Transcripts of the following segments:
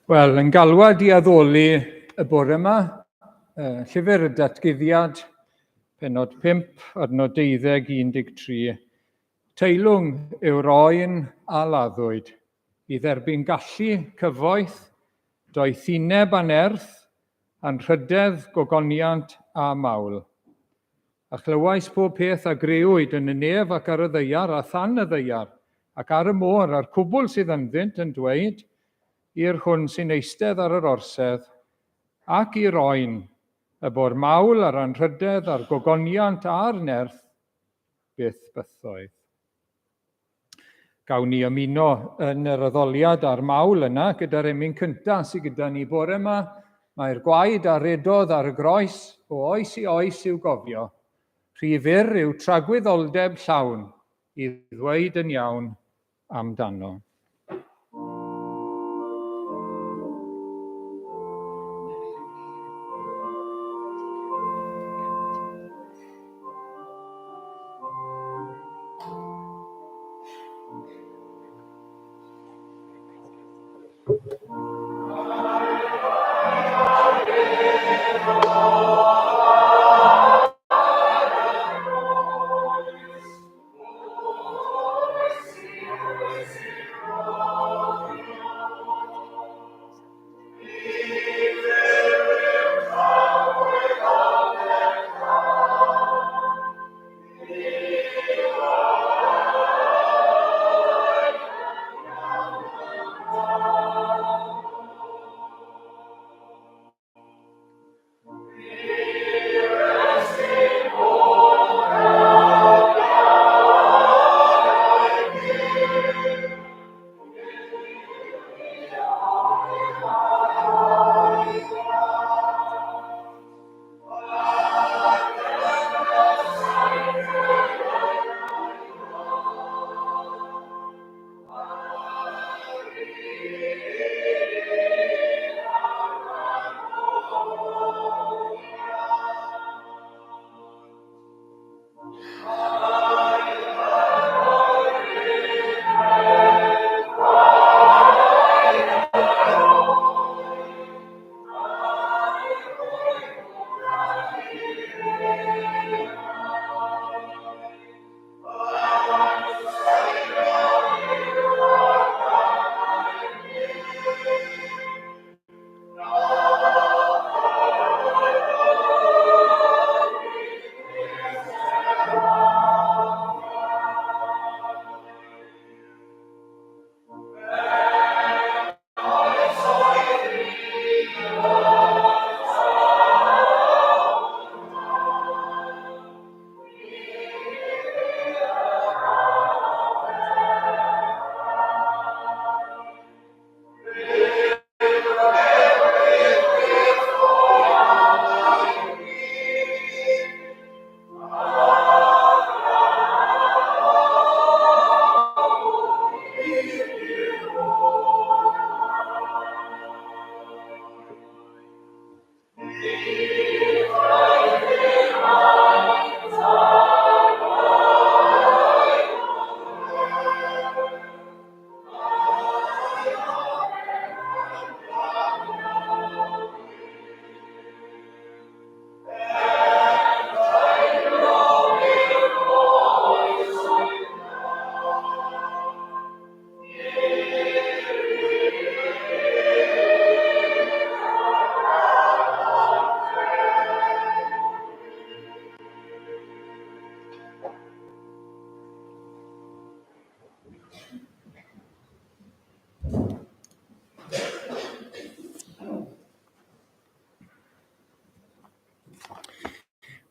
Wel, yn galwad i addoli y bore yma, llyfr y datguddiad, pennod 5, adnod 12-13. Teilwng yw'r oen a laddwyd, i dderbyn gallu cyfoeth, doeth uneb anerth, a'n rhydedd, gogoniant a mawl. A chlywais pob peth a grewyd yn y nef ac ar y ddeiar a than y ddeiar, ac ar y môr a'r cwbl sydd ynddynt yn dweud, i'r hwn sy'n eistedd ar yr orsedd, ac i'r oen, y bo'r mawl a'r anrhydedd a'r gogoniant a'r nerth, byth bythoedd. Gawn ni ymuno yn yr addoliad a'r mawl yna gyda'r emyn cyntaf sydd gyda ni bore yma. Mae'r gwaed a redodd ar y groes, o oes i oes i'w gofio. Rhy fyr yw tragwyddoldeb llawn i ddweud yn iawn amdano.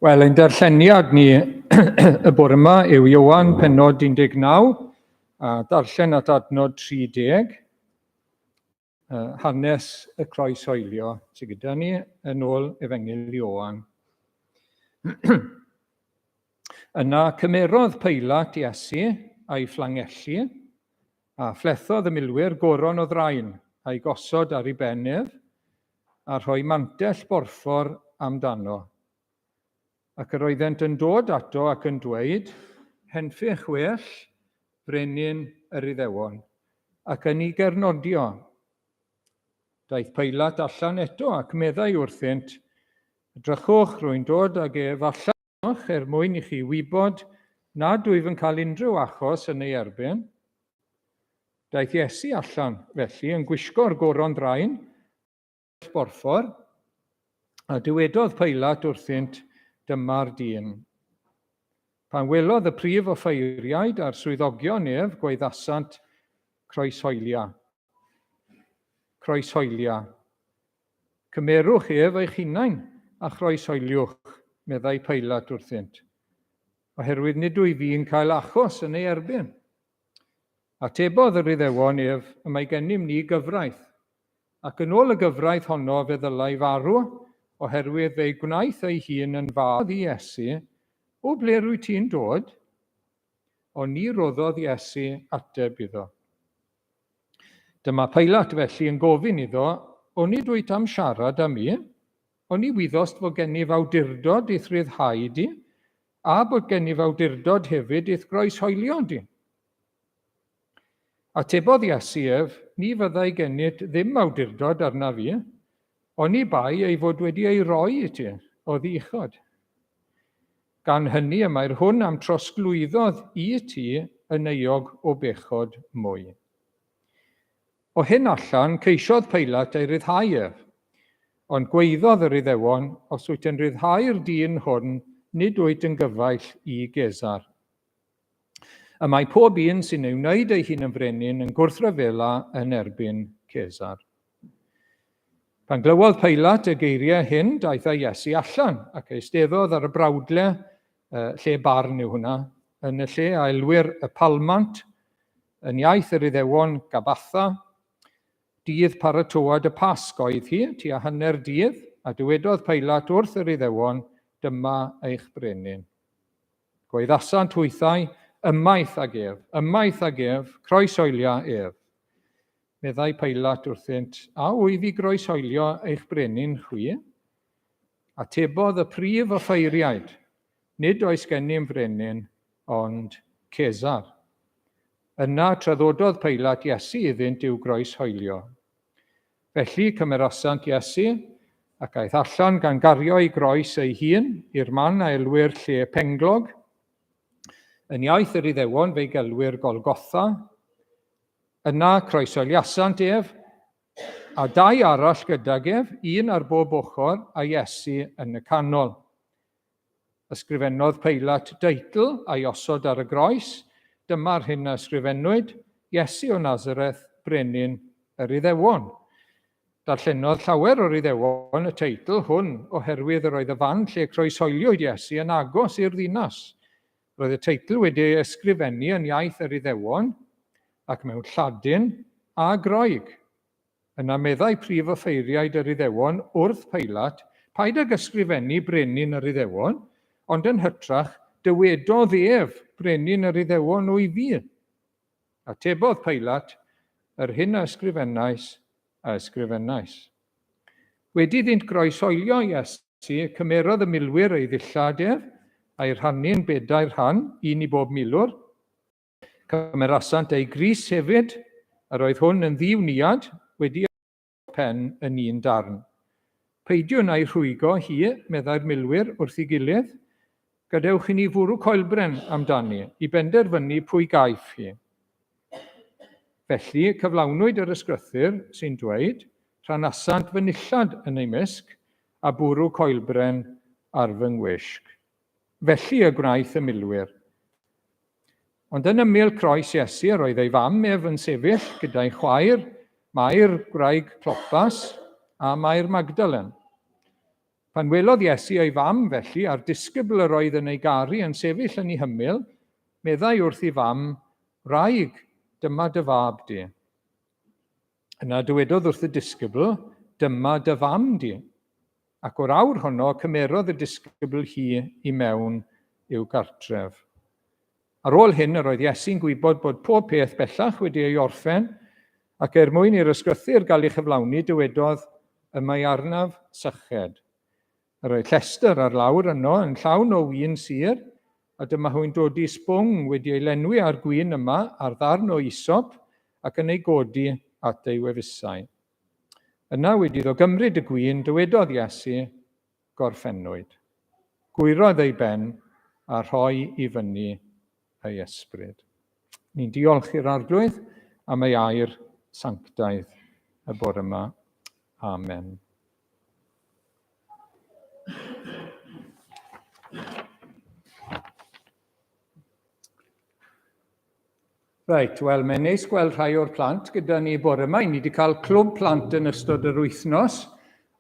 Wel, ein darlleniad ni y bore yma yw Ioan pennod 19, a darllen at adnod 30, hanes y croeshoelio sydd gyda ni yn ôl Efengyl Ioan. Yna cymerodd Peilat Iesu a'i fflangelli, a phlethodd y milwyr goron o ddraen a'i gosod ar ei bennydd, a rhoi mantell borffor amdano. Ac yr oeddent yn dod ato ac yn dweud, henffych well, brenin yr Iddewon, ac yn ei gernodio. Daeth Pilat allan eto ac meddai wrthynt, edrychwch rwy'n dod ag ef allan mwyn I chi wybod nad wyf yn cael unrhyw achos yn ei erbyn. Daeth Iesu allan felly yn gwisgo'r goron draen, borffor, a dywedodd Pilat wrthynt, dyma'r dyn. Pan welodd y prif offeiriaid a'r swyddogion ef gwaeddasant croeshoelia. Cymerwch ef eich hunain a chroeshoeliwch, meddai Pilat wrthynt, oherwydd nid wyf fi'n cael achos yn ei erbyn. Atebodd yr Iddewon ef, y mae gennym ni gyfraith, ac yn ôl y gyfraith honno fe ddylai farw, oherwydd fe gwnaeth ei hun yn fadd I Iesu, o ble rwy ti'n dod? Ond ni roddodd Iesu ateb iddo. Dyma Pilat felly yn gofyn iddo, o'n I dwyt am siarad am I, o'n I wyddost fod gen I fawdurdod i'th ryddhau di, a bod gen I fawdurdod hefyd i'th groeshoelio di. Atebodd Iesu ef, ni fyddai gennyt ddim awdurdod arna fi, ond I bai ei fod wedi ei roi I ti, o ddichod. Gan hynny y mae'r hwn am trosglwyddodd I ti yn euog o bechod mwy. O hyn allan, ceisiodd Pilat ei ryddhau ef, ond gweiddodd yr Iddewon, os wyt yn ryddhau'r dyn hwn, nid wyt yn gyfaill I Gesar. Y mae pob un sy'n ei wneud ei hun yn frenin yn gwrthryfela yn erbyn Cesar. Pan glywodd Pilat y geiriau hyn, daeth ei Iesu allan ac eisteddodd ar y brawdle, lle barn yw hwnna, yn y lle a elwir y palmant, yn iaith yr Iddewon Gabatha, dydd paratoad y Pasg oedd hi, tua hanner dydd, a dywedodd Pilat wrth yr Iddewon, dyma eich brenin. Gwaeddasant hwythau, ymaith ag ef, croeshoelia ef. Meddai Pilat wrthynt, a wyf I groeshoelio eich brenin chwi? Atebodd y prif offeiriaid, nid oes gennym frenin, ond Cesar. Yna traddododd Pilat Iesu iddynt i'w groeshoelio. Felly cymerasant Iesu, ac aeth allan gan gario ei groes ei hun i'r man a elwir lle penglog, yn iaith yr Iddewon fe'i gelwir Golgotha, yna croeshoeliasant ef, a dau arall gydag ef, un ar bob ochr a Iesu yn y canol. Ysgrifennodd Pilat deitl a'i osod ar y groes, dyma'r hyn a ysgrifennwyd, Iesu o Nazareth, brenin yr Iddewon. Darllenodd llawer o'r Iddewon y teitl hwn oherwydd yr oedd y fan lle croeshoeliwyd Iesu yn agos i'r ddinas. Roedd y teitl wedi ei ysgrifennu yn iaith yr Iddewon ac mewn Lladin a Groeg. Yna meddai prif offeiriaid yr Iddewon wrth Pilat, paid ag ysgrifennu brenin yr Iddewon, ond yn hytrach dywedodd ef brenin yr Iddewon o'i fi. Atebodd Pilat, yr hyn a ysgrifennais. Wedi iddynt groeshoelio Iesu, cymerodd y milwyr ei ddillad ef, a'i rhannu'n bedair rhan, un I bob milwr. Cymerasant ei grys hefyd, a roedd hwn yn ddiwniad wedi pen yn un darn. Peidiwn a'i rhwygo hi, meddai'r milwyr wrth ei gilydd, gadewch I ni fwrw coelbren amdani, I benderfynu pwy gaiff hi. Felly, cyflawnwyd yr ysgrythyr sy'n dweud, rhanasant fy nillad yn ei misg, a bwrw coelbren ar fy ngwisg. Felly y gwnaeth y milwyr. Ond yn ymyl croes Iesu, roedd ei fam ef yn sefyll gyda'i chwaer, Mair gwraig Clopas a Mair Magdalen. Pan welodd Iesu ei fam felly a'r disgybl yr oedd yn ei garu yn sefyll yn ei hymyl, meddai wrth ei fam, wraig, dyma dy fab di. Yna dywedodd wrth y disgybl, dyma dy fam di. Ac o'r awr honno cymerodd y disgybl hi I mewn i'w gartref. Ar ôl hyn, yr oedd Iesu'n gwybod bod pob peth bellach wedi ei orffen, ac mwyn i'r ysgrythyr gael ei chyflawni, dywedodd y mae arnaf syched. Yr oedd llestr ar lawr yno yn llawn o win sir, a dyma hwy'n dod I sbwng wedi ei lenwi ar gwyn yma ar ddarn o isop ac yn ei godi at ei wefusau. Yna wedi ddo gymryd y gwyn, dywedodd Iesu, gorffennwyd. Gwirodd ei ben a rhoi i fyny ei ysbryd. Ni'n diolch i'r arglwydd am ei air sanctaidd y bore yma. Amen. Reit, wel, mae'n neis gweld rhai o'r plant gyda ni bore yma. Ni wedi cael clwb plant yn ystod yr wythnos,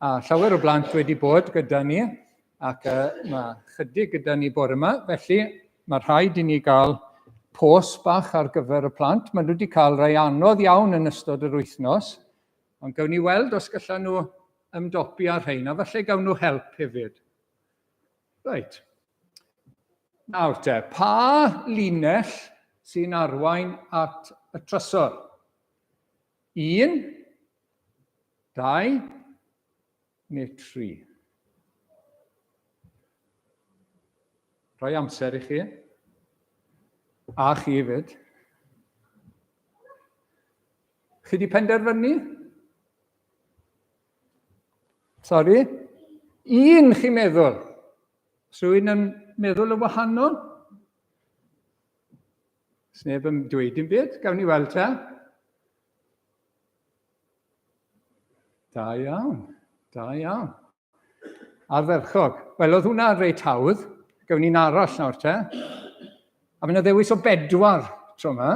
a llawer o blant wedi bod gyda ni, ac mae chydig gyda ni bore yma. Felly, mae rhaid i ni gael pos bach ar gyfer y plant. Maen nhw wedi cael rai anodd iawn yn ystod yr wythnos, ond gawn ni weld os gallan nhw ymdopi ar rhain, a falle gawn nhw help hefyd. Reit. Nawr te, pa linell sy'n arwain at y trysor? 1, 2, neu 3? Rhoi amser i chi. A chi hefyd. Chi wedi penderfynu? Sori? 1 chi'n meddwl. Rwy'n yn meddwl y wahanol? Sneb yn dweud dim byd, gawn ni weld te. Da iawn, da iawn. Arferchog. Wel, oedd hwnna reit hawdd. Gawn ni'n arall nawr te. A mae'n ddewis o 4 tro yma.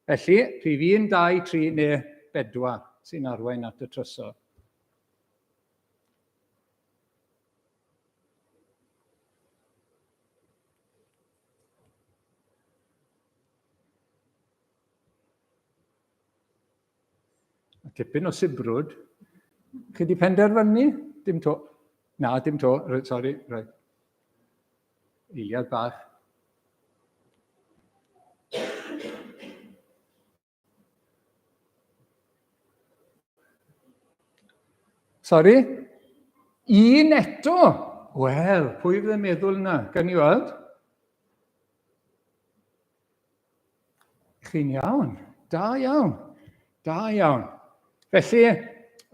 Felly, rhif 1, 2, 3 neu 4 sy'n arwain at y trysor. Tipyn o sibrwd. Chi wedi penderfynu? Dim to. Na, dim to. Sori. Right. Eiliad bach. Sori? 1 eto. Wel, pwy fydd yn meddwl yna? Gan i weld? Chi'n iawn. Da iawn. Da iawn. Felly,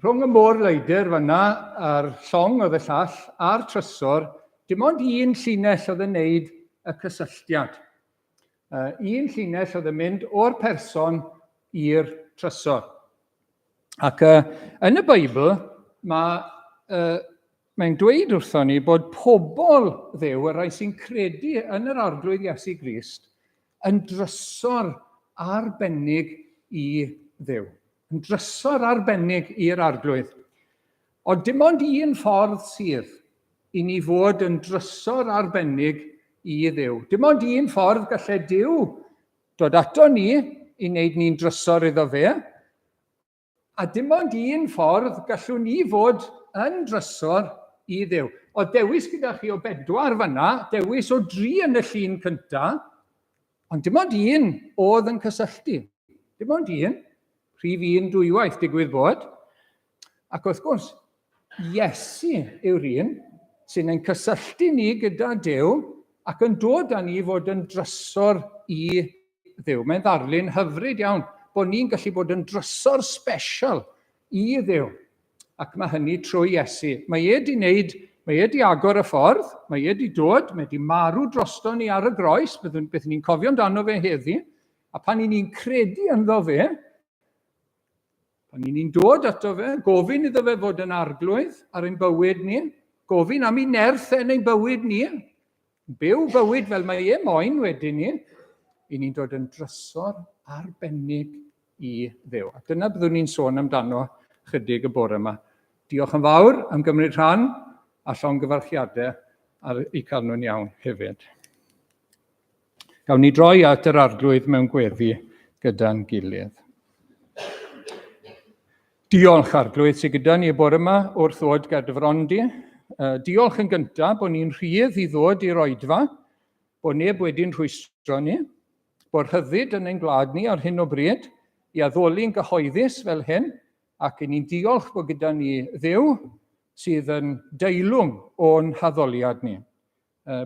rhwng y môr leidr fyna, a'r llong oedd y llall, a'r trysor, dim ond 1 llinell oedd yn neud y cysylltiad. 1 llinell oedd yn mynd o'r person i'r trysor. Ac yn y Beibl, mae'n dweud wrthon ni bod pobl Dduw, y rai sy'n credu yn yr arglwydd Iesu Grist, yn drysor arbennig i Dduw. Yn drysor arbennig i'r arglwydd. Ond dim ond 1 ffordd sydd i ni fod yn drysor arbennig i Dduw. Dim ond 1 ffordd gallai Duw dod ato ni i wneud ni'n drysor iddo fe, a dim ond 1 ffordd gallwn ni fod yn drysor i Dduw. O dewis gyda chi o 4 fyna, dewis o 3 yn y llun cyntaf, ond dim ond 1 oedd yn cysylltu. Dim ond 1. Rhif 1 dwywaith digwydd bod. Ac wrth gwrs, Iesu yw'r un sy'n ein cysylltu ni gyda Duw ac yn dod â ni fod yn drysor i Dduw. Mae'n ddarlun hyfryd iawn bod ni'n gallu bod yn drysor special i Dduw. Ac mae hynny trwy Iesu. Mae e di agor y ffordd, mae e di dod, mae di marw drosto ni ar y groes, beth ni'n cofio amdano fe heddi, a pan ni'n credu ynddo fe, pan ni'n dod ato fe, gofyn iddo fe fod yn arglwydd ar ein bywyd ni, gofyn am ei nerth yn ein bywyd ni, byw bywyd fel mae e moyn wedyn ni, i ni'n dod yn drysor arbennig i Dduw. A dyna byddwn ni'n sôn amdano chydig y bore yma. Diolch yn fawr am gymryd rhan a llongyfarchiadau ar eu cael nhw'n iawn hefyd. Gawn ni droi at yr arglwydd mewn gweddi gyda'n gilydd. Diolch arglwydd sydd gyda ni y bore yma wrth ddod Gaerdyfrondi. Diolch yn gyntaf bod ni'n rhydd i ddod i'r Oedfa, bod neb wedi'n rhwystro ni, bod rhyddid yn ein gwlad ni ar hyn o bryd, i addoli'n gyhoeddus fel hyn, ac ni'n diolch bod gyda ni Dduw sydd yn deilwng o'n haddoliad ni.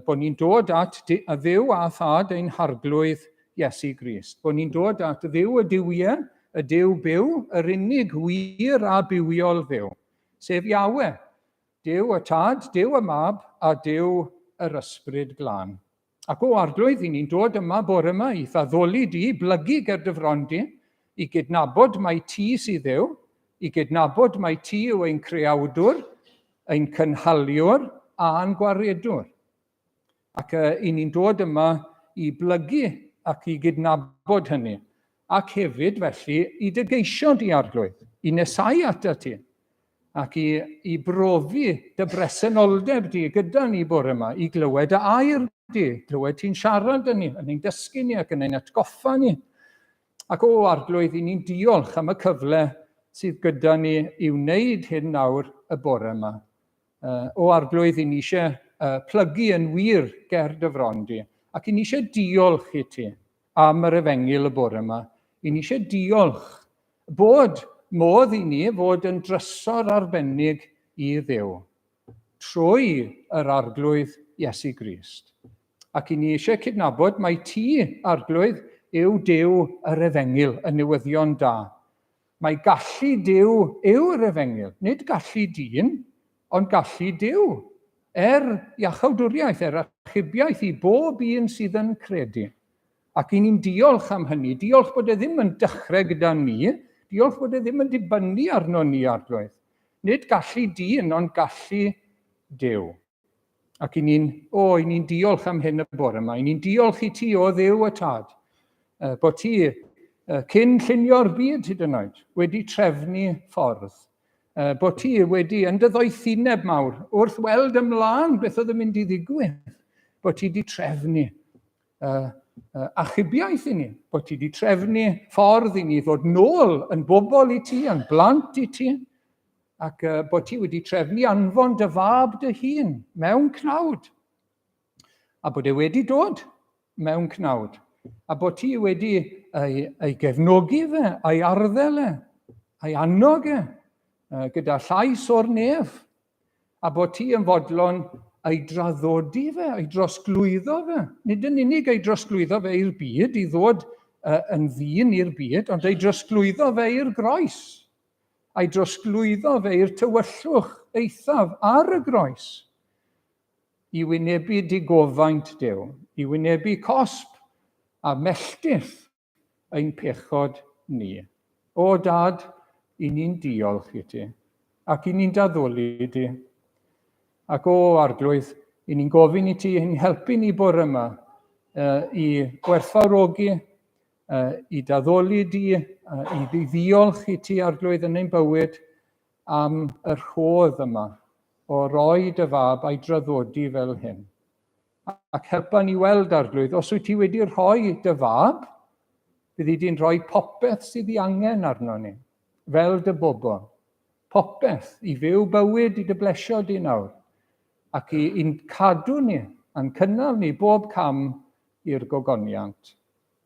Bod ni'n dod at y Dduw a Thad ein harglwydd Iesu Grist. Bod ni'n dod at Dduw y Duwiau, y Duw byw, yr unig wir a bywiol Dduw, sef Iawe, Duw y Tad, Duw y Mab, a Duw yr Ysbryd Glân. Ac o arglwydd, i ni'n dod yma bore yma i ddaddoli di, blygu ger dy fron di, i gydnabod mai ti sydd Dduw, i gydnabod mai ti yw ein creawdwr, ein cynhaliwr a'n gwaredwr. Ac i ni'n dod yma i blygu ac i gydnabod hynny. Ac hefyd, felly, i dy geisio di arglwydd, i nesau ata ti, ac i brofi dy bresenoldeb di gyda ni bore yma, i glywed y air di, glywed ti'n siarad â ni, yn ein dysgu ni ac yn ein atgoffa ni. Ac o arglwydd, i ni'n diolch am y cyfle sydd gyda ni i wneud hyn nawr y bore yma. O arglwydd, i ni eisiau plygu yn wir ger dy fron di, ac i ni eisiau diolch i ti am yr efengil y bore yma. I ni eisiau diolch bod modd i ni fod yn drysor arbennig i Dduw trwy yr arglwydd Iesu Grist. Ac i ni eisiau cydnabod mai ti, arglwydd, yw Duw yr efengil, y newyddion da. Mae gallu Duw yw'r efengil, nid gallu dyn, ond gallu Duw. Iachawdwriaeth, achubiaeth i bob un sydd yn credu. Ac i ni'n diolch am hynny, diolch bod e ddim yn dechrau gyda ni, diolch bod e ddim yn dibynnu arno ni arglwydd. Nid gallu dyn, ond gallu Duw. Ac i ni'n diolch am hyn y bore yma. I ni'n diolch i ti o Dduw y Tad, bod ti cyn llunio'r byd hyd yn oed, wedi trefnu ffordd. Bod ti wedi, yn dy ddoethineb mawr, wrth weld ymlaen beth oedd yn mynd i ddigwydd, bod ti wedi trefnu achubiaeth i ni, bod ti wedi trefnu ffordd i ni ddod nôl yn bobl i ti, yn blant i ti, ac bod ti wedi trefnu anfon dy fab dy hun mewn cnawd, a bod e wedi dod mewn cnawd, a bod ti wedi ei gefnogi fe, ei arddel e, ei annog e, gyda llais o'r nef, a bod ti yn fodlon ei draddodi fe, ei drosglwyddo fe. Nid yn unig ei drosglwyddo fe i'r byd, i ddod yn ddyn i'r byd, ond ei drosglwyddo fe i'r groes. Ei drosglwyddo fe i'r tywyllwch eithaf ar y groes. I wynebu digofaint Duw, i wynebu cosb a melltith ein pechod ni. O Dad, i ni'n diolch i ti, ac i ni'n daddoli ti. Ac o arglwydd, i ni'n gofyn i ti, i'n helpu ni bore yma i gwerthfawrogi, i daddoli di, i ddiolch i ti arglwydd yn ein bywyd am yr rhodd yma o roi dy fab a'i draddodi fel hyn. Ac helpa ni weld arglwydd, os wyt ti wedi rhoi dy fab, bydd i di'n rhoi popeth sydd i angen arno ni, fel dy bobl. Popeth i fyw bywyd i dy blesio di nawr, ac i'n cadw ni, a'n cynnal ni bob cam i'r gogoniant.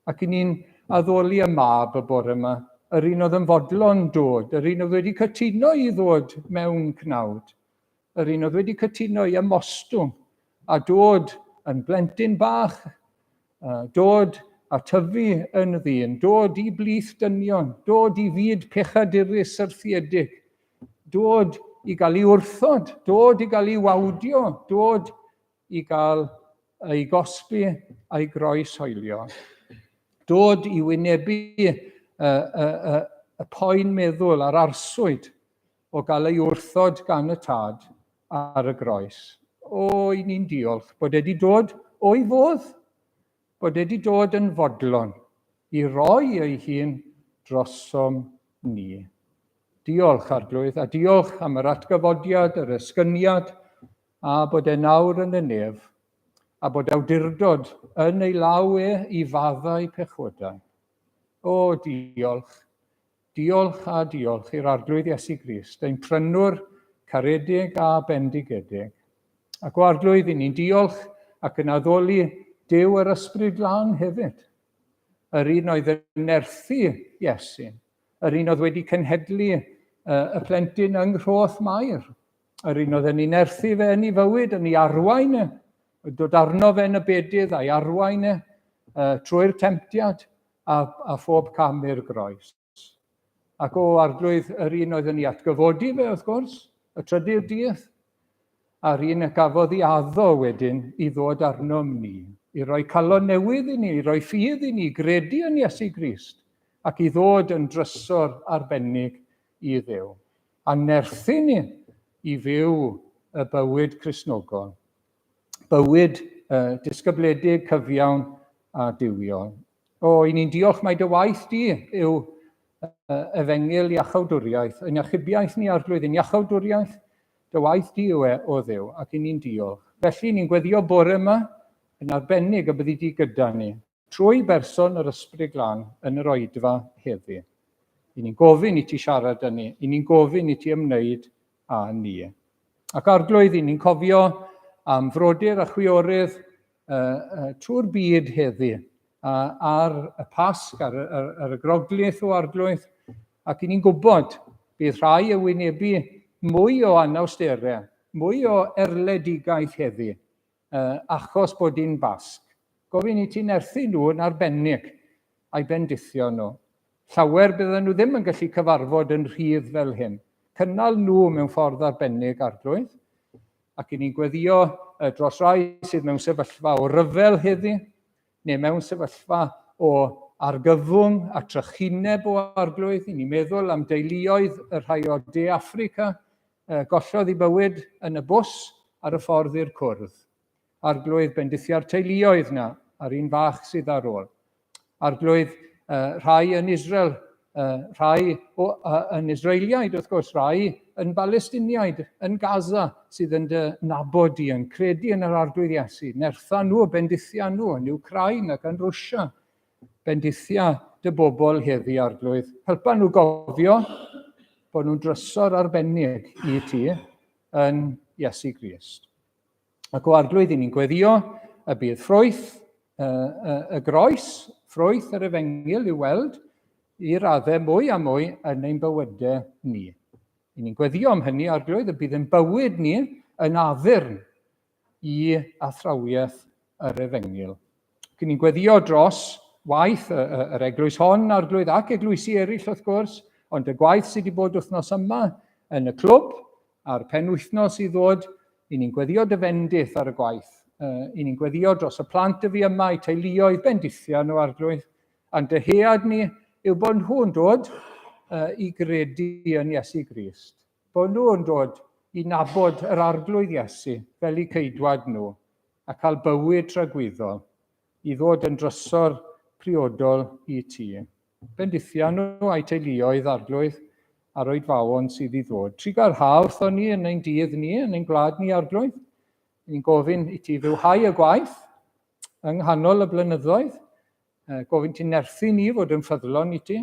Ac i ni'n addoli y mab y bore yma, yr un oedd yn fodlon dod, yr un oedd wedi cytuno i ddod mewn cnawd, yr un oedd wedi cytuno i ymostwng, a dod yn blentyn bach, dod a tyfu yn ddyn, dod i blith dynion, dod i fyd pechadurus syrthiedig, dod i gael ei wrthod, dod i gael ei wawdio, dod i gael ei gosbi a'i groes hoelio, dod i wynebu y poen meddwl a'r arswyd o gael ei wrthod gan y Tad ar y groes. O, i ni'n diolch bod wedi dod o'i fodd, bod wedi dod yn fodlon i roi ei hun drosom ni. Diolch arglwydd, a diolch am yr atgyfodiad, yr esgyniad, a bod e nawr yn y nef, a bod awdurdod yn ei law i faddau pechodau. O, diolch, diolch a diolch i'r arglwydd Iesu Grist, ein prynwr caredig a bendigedig. Ac o arglwydd, i ni'n diolch ac yn addoli Duw yr Ysbryd Glân hefyd. Yr un oedd yn nerthu Iesu, yr un oedd wedi cenhedlu y plentyn yng Nghroth Mair, yr un oedd yn ei nerthu fe yn ei fywyd, yn ei arwain e, dod arno fe yn y bedydd a'i arwain e trwy'r temptiad a phob cam i'r groes. Ac o arglwydd yr un oedd yn ei atgyfodi fe, wrth gwrs, y trydydd dydd, a'r un y gafodd ei addo wedyn i ddod arnom ni, i roi calon newydd i ni, i roi ffydd i ni, gredu yn Iesu Grist, ac i ddod yn drysor arbennig i Dduw. A nerthu ni i fyw y bywyd Cristnogol, bywyd disgybledig, cyfiawn a diwiol. O, i ni'n diolch mai dy waith di yw efengyl iachawdwriaeth, yn achubiaeth ni ar flwyddyn iachawdwriaeth, dy waith di yw o Dduw, ac i ni'n diolch. Felly ni'n gweddio bore yma yn arbennig y byddi di gyda ni, trwy berson yr Ysbryd Glân yn yr Oedfa heddi. I ni'n gofyn i ti siarad â ni, i ni'n gofyn i ti ymwneud â ni. Ac ar glwydd i ni'n cofio am frodyr a chwiorydd trwy'r byd heddi, ar y Pasg, ar y Groglith o arglwydd, ac i ni'n gwybod bydd rhai y wynebu mwy o anawsterau, mwy o erledigaeth heddi, achos bod hi'n Basg. Gofyn i ti nerthu nhw yn arbennig a'i bendithio nhw. Llawer bydden nhw ddim yn gallu cyfarfod yn rhydd fel hyn. Cynnal nhw mewn ffordd arbennig arglwydd, ac i ni'n gweddio dros rai sydd mewn sefyllfa o ryfel heddi, neu mewn sefyllfa o argyfwng a trychineb o arglwydd. I ni'n meddwl am deuluoedd y rhai o De Affrica, gollodd ei bywyd yn y bws ar y ffordd i'r cwrdd. Arglwydd bendithiau'r teuluoedd na, ar un fach sydd ar ôl. Arglwydd rhai yn Israel, rhai yn Israeliaid, wrth gwrs, rhai yn Balestiniaid, yn Gaza, sydd yn dy nabod i, yn credu yn yr arglwydd Iesu. Nertha nhw, bendithia nhw, yn Ukraine ac yn Rwsia. Bendithia dy bobl heddi arglwydd. Helpa nhw gofio bod nhw'n drysor arbennig i ti yn Iesu Grist. Ac o arglwydd i ni'n gweddio y bydd ffrwyth y groes, ffrwyth yr efengyl i weld i raddau mwy a mwy yn ein bywydau ni. I ni'n gweddio am hynny arglwydd y bydd yn bywyd ni yn addurn i athrawiaeth yr efengyl. Ac ni'n gweddio dros waith yr eglwys hon arglwydd ac eglwysi eraill wrth gwrs, ond y gwaith sydd wedi bod wythnos yma yn y clwb a'r penwythnos i ddod, i ni'n gweddio dyfendith ar y gwaith. I ni'n gweddio dros y plant y fi yma, i teuluoedd bendithia nhw arglwydd, a'n dyhead ni yw bod nhw'n dod i gredu yn Iesu Grist. Bod nhw'n dod i nabod yr arglwydd Iesu fel eu ceidwad nhw a cael bywyd tragwyddol i ddod yn drysor priodol i ti. Bendithia nhw a'i teuluoedd arglwydd a'r oedfawon sydd i ddod. Trigar haf wrthon ni yn ein dydd ni, yn ein gwlad ni arglwydd. Ni'n gofyn i ti fywhau y gwaith yng nghanol y blynyddoedd, gofyn ti nerthu ni fod yn ffyddlon i ti,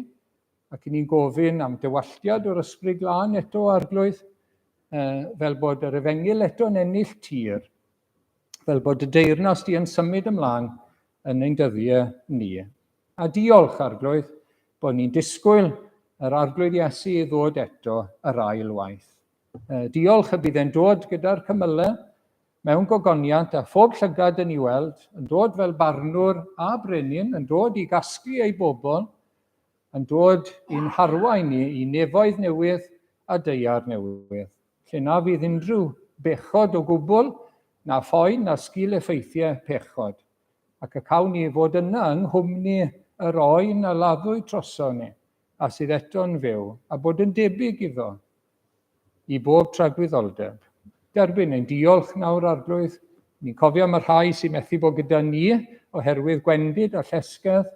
ac ni'n gofyn am dywalliad o'r Ysbryd Glân eto arglwydd, fel bod yr efengyl eto'n ennill tir, fel bod y deyrnas di yn symud ymlaen yn ein dyddiau ni. A diolch arglwydd bod ni'n disgwyl yr arglwydd Iesu i ddod eto yr ail waith. Diolch y bydd e'n dod gyda'r cymylau mewn gogoniant a phob llygad yn ei weld, yn dod fel barnwr a brenin, yn dod i gasglu ei bobl, yn dod i'n harwain ni i nefoedd newydd a deiar newydd. Lle na fydd unrhyw bechod o gwbl, na phoen, na sgil effeithiau pechod. Ac y cawn ni fod yna yng nghwmni yr oen a laddwyd troso ni, a sydd eto'n fyw, a bod yn debyg iddo i bob tragwyddoldeb. Derbyn ein diolch nawr arglwydd. Ni'n cofio am y rhai sy'n methu bod gyda ni oherwydd gwendid a llesgedd,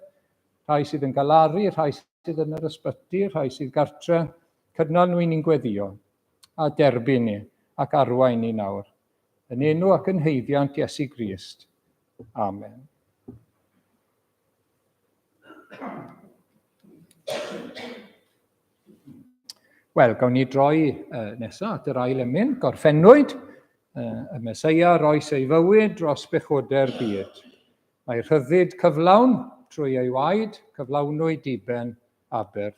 rhai sydd yn galaru, rhai sydd yn yr ysbyty, rhai sydd gartre. Cynnal nhw i ni'n gweddio a derbyn ni ac arwain ni nawr. Yn enw ac yn haeddiant Iesu Grist. Amen. Wel, gawn ni droi nesaf at yr ail emyn, gorffennwyd, y Meseia roes ei fywyd dros bechodau'r byd. Mae rhyddid cyflawn trwy ei waed, cyflawnwyd diben aber.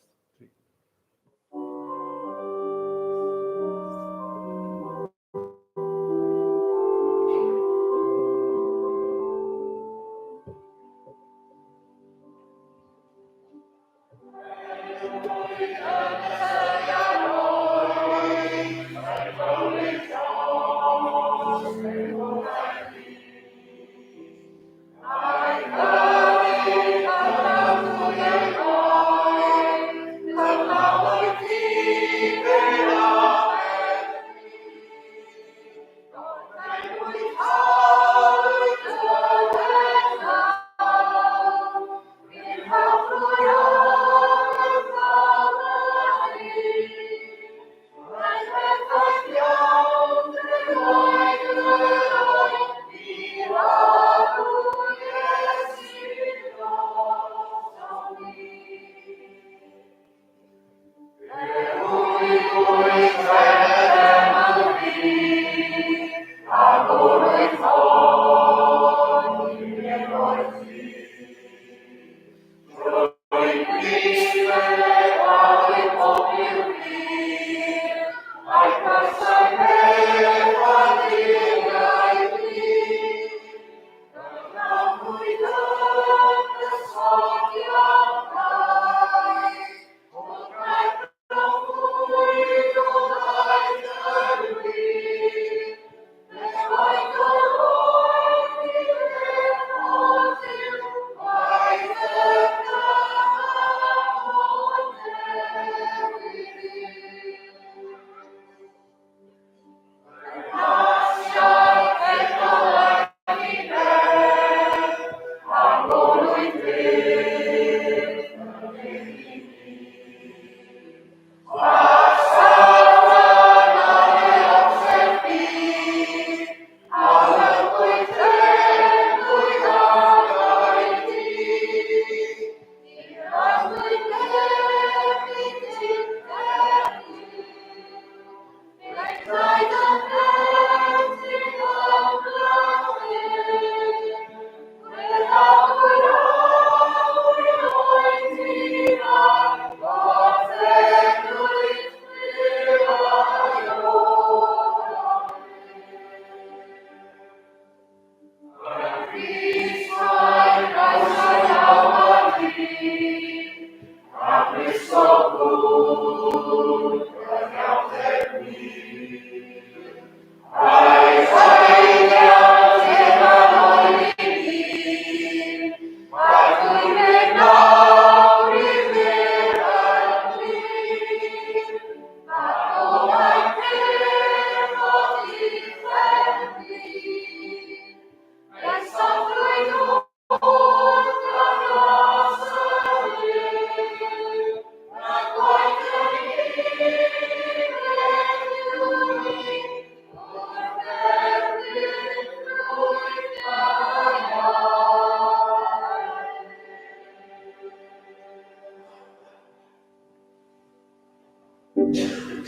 Wel,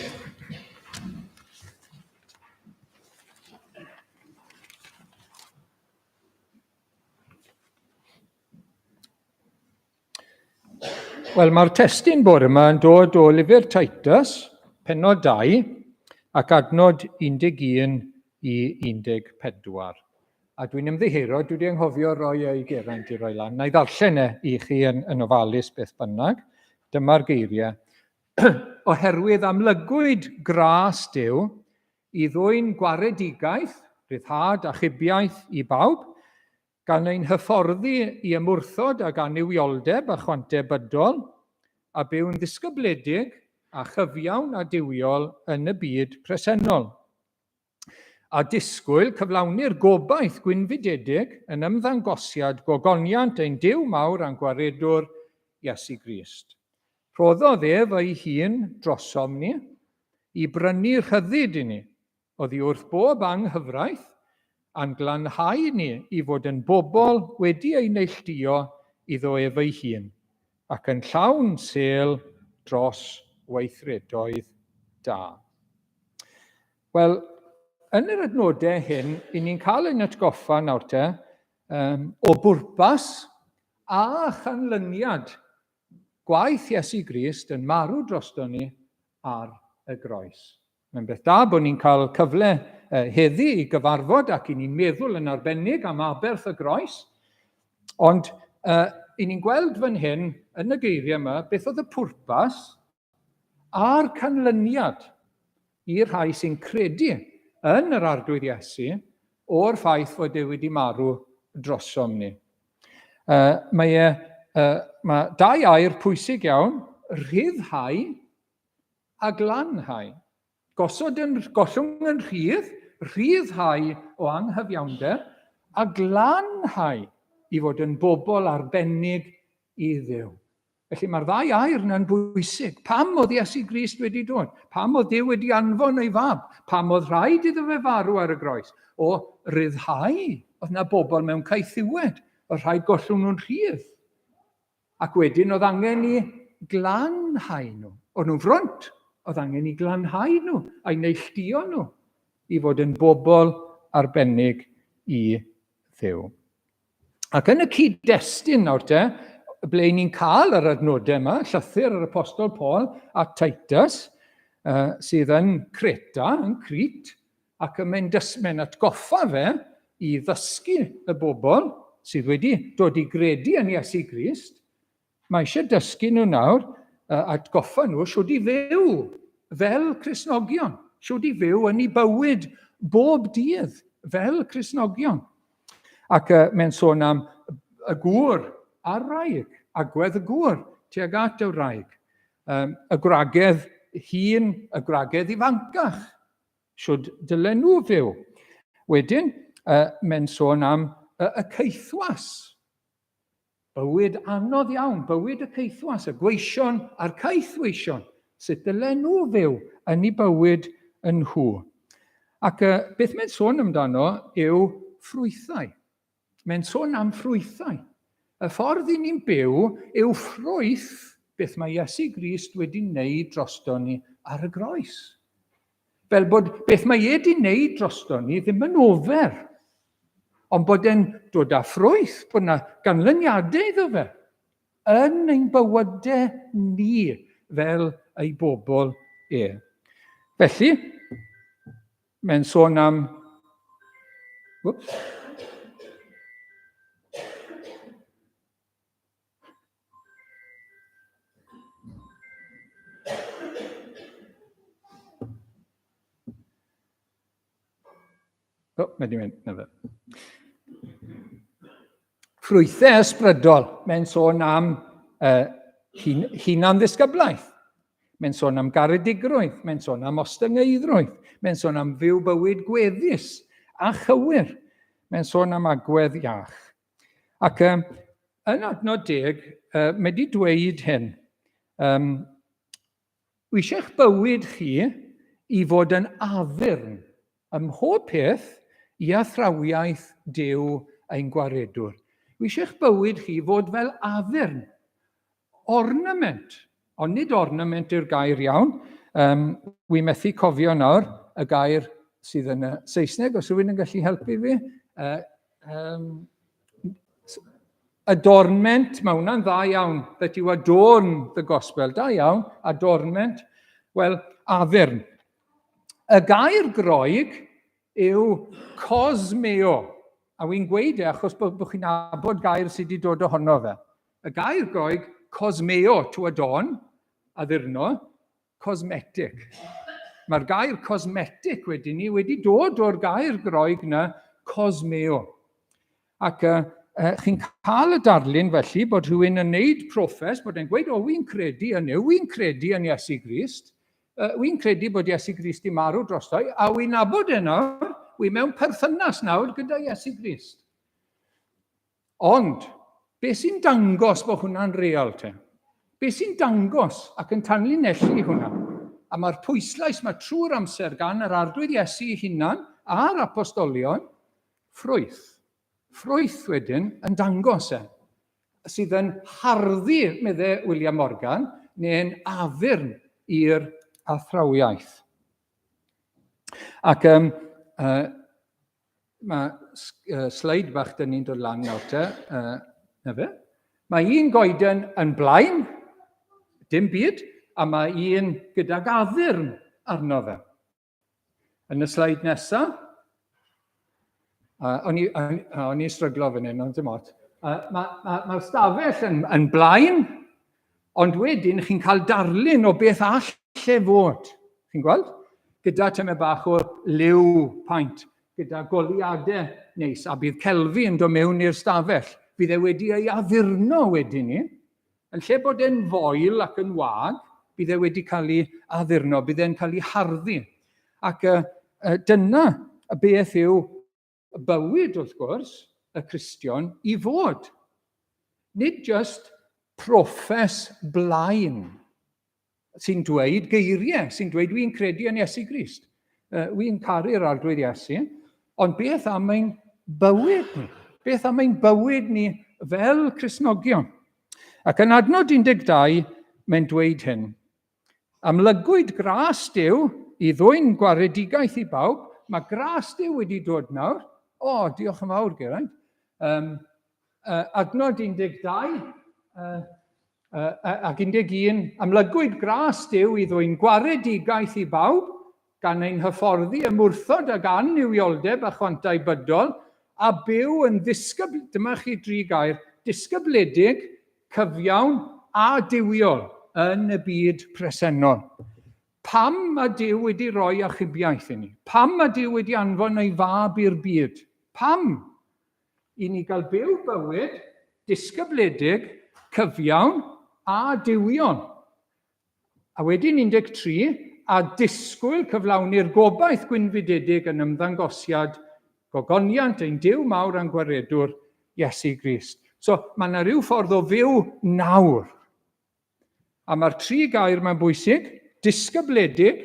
mae'r testun bore yma yn dod o lyfr Titus, pennod 2, ac adnod 11 i 14. A dwi'n ymddiheuro, dwi wedi anghofio roi ei Geraint i roi lan. Na i ddarllen i chi yn ofalus beth bynnag. Dyma'r geiriau. Oherwydd amlygwyd gras Duw i ddwyn gwaredigaeth, ryddhad a chybiaeth i bawb, gan ein hyfforddi i ymwrthod ag anywioldeb a chwantebydol, a byw'n ddisgybledig a chyfiawn a diwiol yn y byd presennol. A disgwyl cyflawni'r gobaith gwynfydedig yn ymddangosiad gogoniant ein Duw mawr a'n gwaredwr Iesu Grist. Rhoddodd ei hun drosom ni i brynu rhyddid i ni, oddi wrth bob anghyfraith, a'n glanhau ni i fod yn bobl wedi ei neilltuo iddo ei hun, ac yn llawn sêl dros weithredoedd da. Wel, yn yr adnodau hyn, i ni'n cael ein atgoffa nawr o bwrpas a chanlyniad gwaith Iesu Grist yn marw drosto ni ar y groes. Mae'n beth da bod ni'n cael cyfle heddi i gyfarfod ac i ni'n meddwl yn arbennig am aberth y groes, ond i ni'n gweld fan hyn yn y geiriau yma beth oedd y pwrpas a'r canlyniad i'r rhai sy'n credu yn yr arglwydd Iesu o'r ffaith fod e wedi marw drosom ni. Mae dau air pwysig iawn, ryddhau a glanhau. Gollwng yn rhyddhau o anghyfiawnder, a glanhau i fod yn bobl arbennig i Dduw. Felly mae'r ddau air yna'n bwysig. Pam oedd Iesu Grist wedi dod? Pam oedd Duw wedi anfon ei fab? Pam oedd rhaid iddo fe farw ar y groes? O ryddhau, oedd yna bobl mewn caethiwed, oedd rhaid gollwng nhw'n rhydd. Ac wedyn oedd angen i glanhau nhw. Oedd nhw'n ffront. Oedd angen i glanhau nhw, a'i neilltuo nhw, i fod yn bobl arbennig i Dduw. Ac yn y cyd-destun nawr ble ni'n cael yr adnodau yma, llythyr yr Apostol Paul a Titus, sydd yn Creta, yn Crete, ac mae'n atgoffa fe i ddysgu y bobl sydd wedi dod i gredu yn Iesu Grist. Mae eisiau dysgu nhw nawr, atgoffa nhw siwd i fyw fel Cristnogion, siwd i fyw yn ei bywyd bob dydd fel Cristnogion. Ac mae'n sôn am y gŵr a'r wraig, agwedd y gŵr tuag at y wraig, y gwragedd hŷn, y gwragedd ifancach, siwd dylen nhw fyw. Wedyn, mae'n sôn am y ceithwas, bywyd anodd iawn, bywyd y ceithwas, y gweision a'r caethweision, sut dylen nhw fyw yn ei bywyd yn nhw. Ac beth mae'n sôn amdano yw ffrwythau. Mae'n sôn am ffrwythau. Y ffordd i ni'n byw yw ffrwyth beth mae Iesu Grist wedi wneud drosto ni ar y groes. Fel bod beth mae wedi wneud drosto ni ddim yn ofer, ond bod e'n dod â ffrwyth, bod yna ganlyniadau iddo fe yn ein bywydau ni fel ei bobl e. Felly, mae'n sôn am... Mae di mynd, na fe. Ffrwythau ysbrydol, mae'n sôn am hunan ddisgyblaeth. Mae'n sôn am garedigrwydd, mae'n sôn am ostyngeidrwydd, mae'n sôn am fyw bywyd gweddus a chywir. Mae'n sôn am agwedd iach. Ac yn adnod 10, mae di dweud hyn. Wi eisiau'ch bywyd chi i fod yn addurn ym mhob peth i athrawiaeth Duw ein gwaredwr. Wi eisiau'ch bywyd chi fod fel addurn, ornament, ond nid ornament yw'r gair iawn, Wi methu cofio nawr y gair sydd yn Saesneg, os rhywun yn gallu helpu fi. Adornment, mae hwnna'n dda iawn, that you adorn the gospel. Da iawn, adornment. Wel, addurn. Y gair Groeg yw cosmeo. A wy'n gweud achos bod chi'n nabod gair sydd wedi dod ohono fe. Y gair Groeg, cosmeo, to adorn, addurno, cosmetic. Mae'r gair cosmetic wedi dod o'r gair Groeg na cosmeo. Ac chi'n cael y darlun felly bod rhywun yn neud proffes, bod e'n gweud, wy'n credu yn yw, wy'n credu yn Iesu Grist, wy'n credu bod Iesu Grist i marw drostoi, a wy'n nabod nawr, wy'n mewn perthynas nawr gyda Iesu Grist. Ond, beth sy'n dangos bod hwnna'n real te? Beth sy'n dangos ac yn tanlinellu hwnna? A mae'r pwyslais mae trwy'r amser gan yr arglwydd Iesu ei hunan a'r apostolion, ffrwyth. Ffrwyth wedyn yn dangos sydd yn harddu, meddai William Morgan, neu'n addurn i'r athrawiaeth. Ac mae sleid bach dyn ni'n dod lan nawr te. Mae un goeden yn blaen, dim byd, a mae un gydag addurn arno fe. Yn y sleid nesaf, o'n i stryglo fan hyn, ond dim ot. Mae'r stafell yn blaen, ond wedyn chi'n cael darlun o beth all fod. Chi'n gweld? Gyda tyme bach o liw paint, gyda goliadau neis, a bydd celfi yn dod mewn i'r stafell. Bydd e wedi ei addurno wedyn ni. Yn lle bod e'n foel ac yn wag, bydd e wedi cael ei addurno, bydd e'n cael ei harddu. Ac dyna beth yw bywyd, wrth gwrs, y Cristion i fod. Nid just proffes blaen sy'n dweud geiriau, sy'n dweud wy'n credu yn Iesu Grist. Wy'n caru'r arglwydd Iesu, ond beth am ein bywyd ni? Beth am ein bywyd ni fel Cristnogion? Ac yn adnod 12, mae'n dweud hyn. Amlygwyd gras Duw i ddwyn gwaredigaeth i bawb. Mae gras Duw wedi dod nawr. Diolch yn fawr, Geraint. Adnod 12 ac 11, amlygwyd gras Duw i ddwyn gwaredigaeth i bawb, gan ein hyfforddi ymwrthod ag anniwioldeb a chwantau bydol, a byw yn dyma chi 3 gair, disgybledig, cyfiawn a diwiol yn y byd presennol. Pam mae Duw wedi rhoi achubiaeth i ni? Pam mae Duw wedi anfon ei fab i'r byd? Pam? I ni gael byw bywyd, disgybledig, cyfiawn a diwiol. A wedyn 13, a disgwyl cyflawni'r gobaith gwynfydedig yn ymddangosiad gogoniant ein Duw mawr a'n gwaredwr Iesu Grist. So, mae yna rhyw ffordd o fyw nawr. A mae'r 3 gair mae'n bwysig, disgybledig,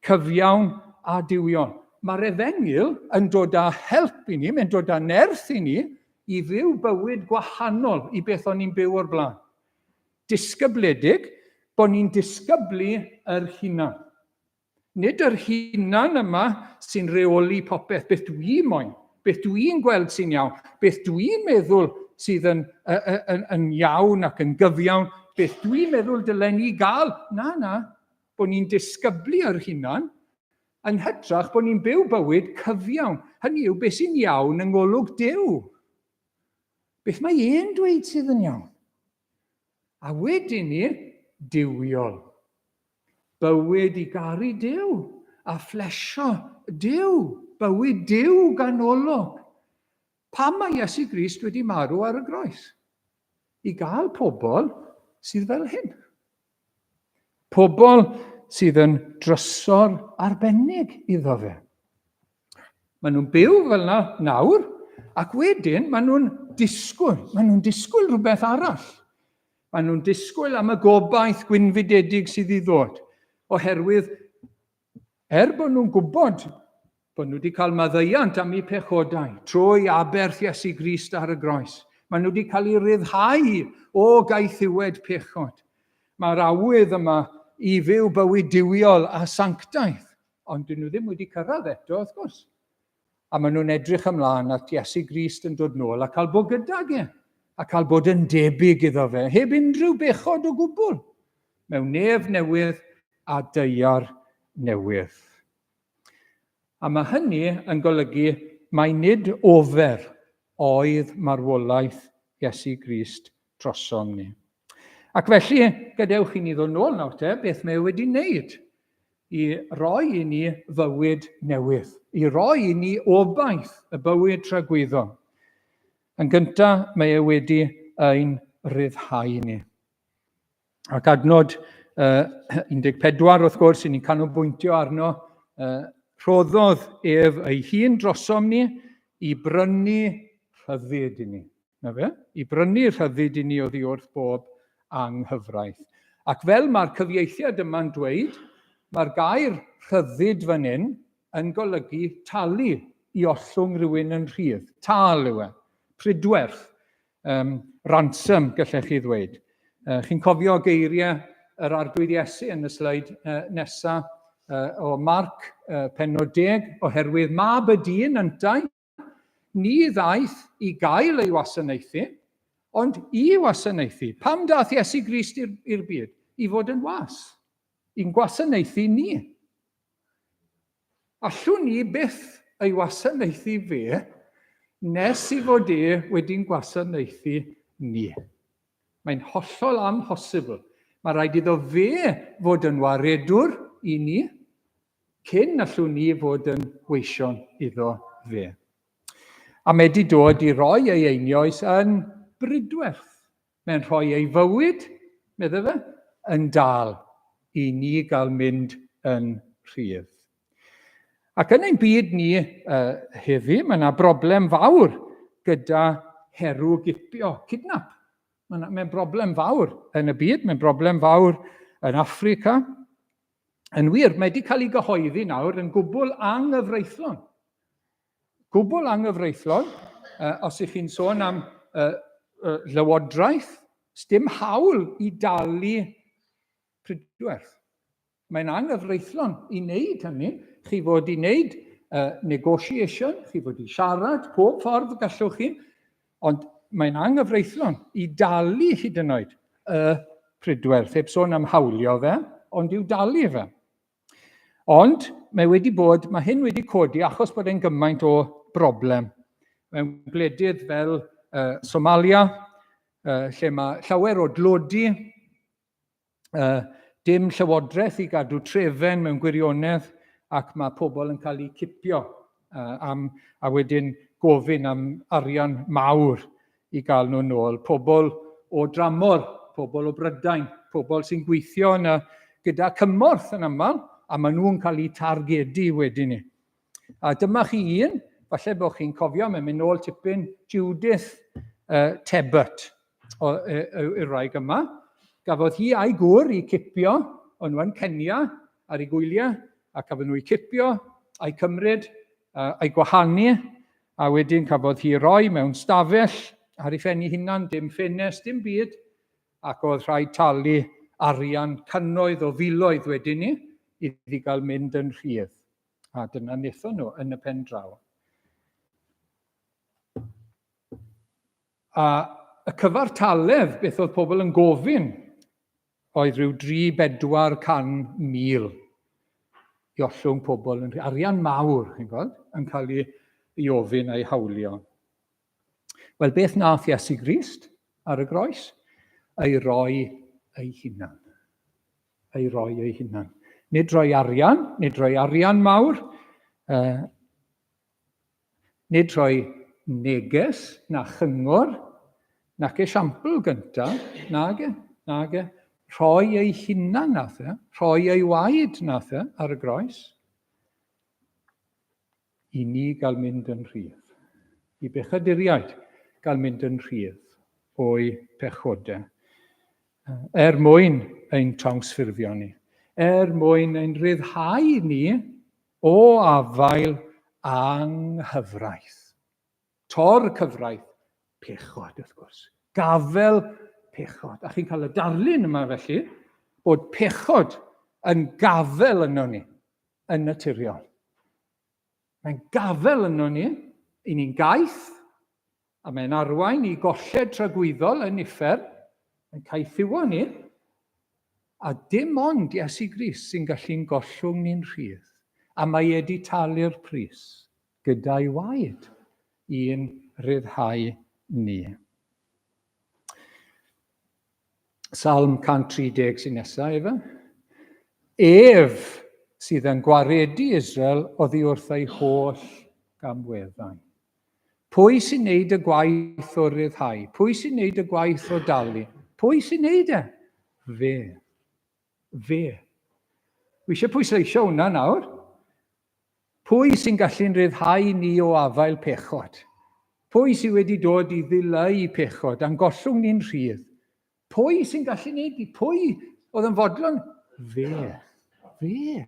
cyfiawn a diwiol. Mae'r Efengil yn dod â help i ni, mae'n dod â nerth i ni, i fyw bywyd gwahanol i beth o'n ni'n byw o'r blaen. Disgybledig, bod ni'n disgyblu yr hunan. Nid yr hunan yma sy'n reoli popeth, beth dwi'n moyn, beth dwi'n gweld sy'n iawn, beth dwi'n meddwl sydd yn iawn ac yn gyfiawn, beth dwi'n meddwl dylen ni gael. Na, bod ni'n disgyblu yr hunan, yn hytrach bod ni'n byw bywyd cyfiawn. Hynny yw beth sy'n iawn yng ngolwg Duw. Beth mae e'n dweud sydd yn iawn? A wedyn ni, diwiol. Bywyd i garu Duw, a flesio Duw, bywyd Duw ganolog. Pam mae Iesu Grist wedi marw ar y groes? I gael pobl sydd fel hyn. Pobl sydd yn drysor arbennig iddo fe. Maen nhw'n byw fel yna nawr, ac wedyn maen nhw'n disgwyl rhywbeth arall. Maen nhw'n disgwyl am y gobaith gwynfydedig sydd i ddod. Oherwydd, bod nhw'n gwybod bod nhw wedi cael maddeuant am eu pechodau, trwy aberth Iesu Grist ar y groes. Maen nhw wedi cael ei ryddhau o gaethiwed pechod. Mae'r awydd yma i fyw bywyd diwiol a sanctaeth. Ond dyn nhw ddim wedi cyrraedd eto, wrth gwrs. A maen nhw'n edrych ymlaen at Iesu Grist yn dod nôl a cael bod gydag e, a cael bod yn debyg iddo fe, heb unrhyw bechod o gwbl, mewn nef newydd a deiar newydd. A mae hynny yn golygu mai nid ofer oedd marwolaeth Iesu Grist drosom ni. Ac felly, gadewch i ni ddod nôl nawr te, beth mae wedi wneud i roi i ni fywyd newydd, i roi i ni obaith y bywyd tragwyddol. Yn gyntaf, mae e wedi ein ryddhau ni. Ac adnod 14, wrth gwrs, i ni'n canolbwyntio arno, rhoddodd ef ei hun drosom ni i brynu rhyddid i ni. Na fe? I brynu rhyddid i ni oddi wrth bob anghyfraith. Ac fel mae'r cyfieithiad yma'n dweud, mae'r gair rhyddid fan hyn yn golygu talu i ollwng rhywun yn rhydd. Tal yw e, pridwerth, ransom gallech chi ddweud. Chi'n cofio geiriau yr arglwydd Iesu yn y sleid nesaf o Marc pennod 10, oherwydd mab y dyn yntau, ni ddaeth i gael ei wasanaethu, ond i wasanaethu. Pam daeth Iesu Grist i'r byd? I fod yn was. I'n gwasanaethu ni. Allwn ni byth ei wasanaethu fe, nes i fod e wedi'n gwasanaethu ni. Mae'n hollol amhosibl. Mae rhaid iddo fe fod yn waredwr i ni, cyn allwn ni fod yn weision iddo fe. A mae wedi dod i roi ei einioes yn brydwerth. Mae'n rhoi ei fywyd, medde fe, yn dal i ni gael mynd yn rhydd. Ac yn ein byd ni heddi, mae yna broblem fawr gyda herw gipio, kidnap. Mae'n broblem fawr yn y byd, mae'n broblem fawr yn Affrica. Yn wir, mae wedi cael ei gyhoeddi nawr yn gwbl anghyfreithlon. Gwbl anghyfreithlon, os ych chi'n sôn am lywodraeth, s'dim hawl i dalu prydwerth. Mae'n anghyfreithlon i wneud hynny. Chi fod i wneud negotiation, chi fod i siarad, pob ffordd gallwch chi, ond mae'n anghyfreithlon i dalu hyd yn oed y prydwerth, heb sôn am hawlio fe, ond i'w dalu fe. Ond mae hyn wedi codi achos bod e'n gymaint o broblem. Mewn gwledydd fel Somalia, lle mae llawer o dlodi, dim llywodraeth i gadw trefen mewn gwirionedd, ac mae pobl yn cael eu cipio a wedyn gofyn am arian mawr i gael nhw nôl. Pobl o dramor, pobl o Brydain, pobl sy'n gweithio gyda cymorth yn aml, a maen nhw'n cael eu targedu wedyn ni. A dyma chi un, falle bod chi'n cofio, mae'n mynd nôl tipyn Judith Tebbutt i'r wraig yma. Gafodd hi a'i gŵr i cipio, o'n nhw yn Kenya ar ei gwyliau, a cafodd nhw i cipio, a'i cymryd, a'i gwahanu, a wedyn cafodd hi roi mewn stafell ar ei phen ei hunan, dim ffenest, dim byd, ac oedd rhaid talu arian cynnoedd o filoedd wedyn ni, iddi gael mynd yn rhydd. A dyna wnaethon nhw yn y pen draw. A y cyfartaledd, beth oedd pobl yn gofyn, oedd rhyw 300-400,000 i ollwng pobl yn arian mawr, yn cael ei ofyn a'i hawlio. Wel, beth nath Iesu Grist ar y groes? Ei roi ei hunan. Ei roi ei hunan. Nid roi arian mawr, nid roi neges na chyngor, nac esiampl gyntaf, nage. Rhoi ei hunan nath e, rhoi ei waed nath e ar y groes, i ni gael mynd yn rhydd. I bechaduriaid gael mynd yn rhydd o'i pechodau. Mwyn ein trawsffurfio ni. Mwyn ein ryddhau ni o afael anghyfraith. Tor cyfraith, pechod wrth gwrs. Gafel pechod. A chi'n cael y darlun yma felly, bod pechod yn gafel yno ni, yn naturiol. Mae'n gafel yno ni, i ni'n gaeth, a mae'n arwain i golled tragwyddol yn uffer, yn caethiwo ni, a dim ond Iesu Grist sy'n gallu'n gollwng ni'n rhydd. A mae wedi talu'r pris gyda'i waed i'n ryddhau ni. Psalm 130 sy'n nesaf, Efa. Ef sydd yn gwaredu Israel oddi wrth ei holl gamweddau. Pwy sy'n neud y gwaith o ryddhau? Pwy sy'n neud y gwaith o dalu? Pwy sy'n neud e? Fe. Wi eisiau pwysleisio hwnna nawr. Pwy sy'n gallu'n ryddhau ni o afael pechod? Pwy sy'n wedi dod i ddileu pechod a'n gollwng ni'n rhydd? Pwy sy'n gallu neud i? Pwy oedd yn fodlon? Fe.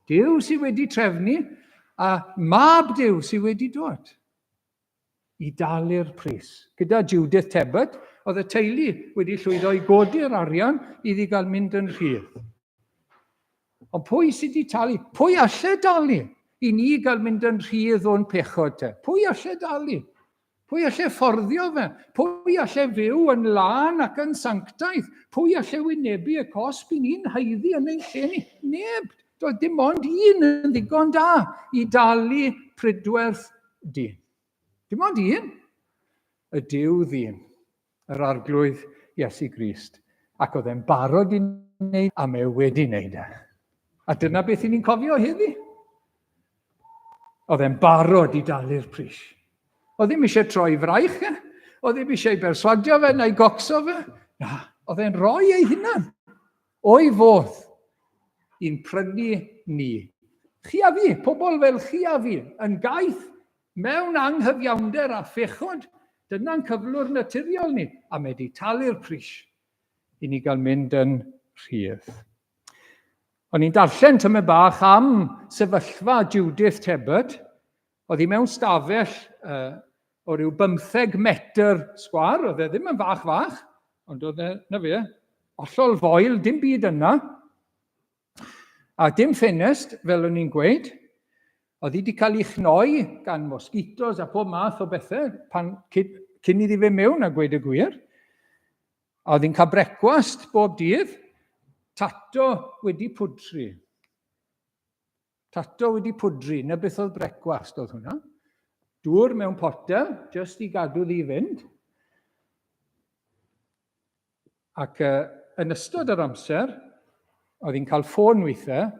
Dyw sy'n wedi trefnu a mab Dyw sy'n wedi dod i dalu'r pris. Gyda Judith Tebet, oedd y teulu wedi llwyddo i godi'r arian iddi gael mynd yn rhydd. Ond pwy sydd wedi talu? Pwy allai dalu i ni gael mynd yn rhydd o'n pechod te? Pwy allai dalu? Pwy allai fforddio fe? Pwy allai fyw yn lan ac yn sanctaeth? Pwy allai wynebu y cosb i ni'n haeddu yn ein lle ni? Neb. Doedd dim ond un yn ddigon da i dalu prydwerth dyn. Dim ond un. Y Duw ddyn, yr arglwydd Iesu Grist. Ac oedd e'n barod i wneud, a mae wedi wneud e. A dyna beth i ni'n cofio heddi. Oedd e'n barod i dalu'r pris. Oedd ddim eisiau troi fraich e. Oedd ddim eisiau berswadio fe neu gocso fe. Na, oedd e'n rhoi ei hunan. O'i fodd i'n prynu ni. Chi a fi, pobl fel chi a fi, yn gaeth mewn anghyfiawnder a phechod, dyna'n cyflwr naturiol ni, a mae wedi talu'r pris i ni gael mynd yn rhydd. O'n i'n darllen tymed bach am sefyllfa Judith Tebet, oedd hi mewn stafell o ryw 15 metr sgwar, oedd e ddim yn fach, ond oedd e, na fe, hollol foel, dim byd yna, a dim ffenest, fel o'n i'n gweud. Oedd hi wedi cael ei chnoi gan mosquitos a pob math o bethau cyn iddi fe mewn a gweud y gwir. Oedd hi'n cael brecwast bob dydd, tato wedi pwdri. Tato wedi pwdri, na beth oedd brecwast oedd hwnna. Dŵr mewn potel, jyst i gadw ddi fynd. Ac yn ystod yr amser, oedd hi'n cael ffôn weithiau,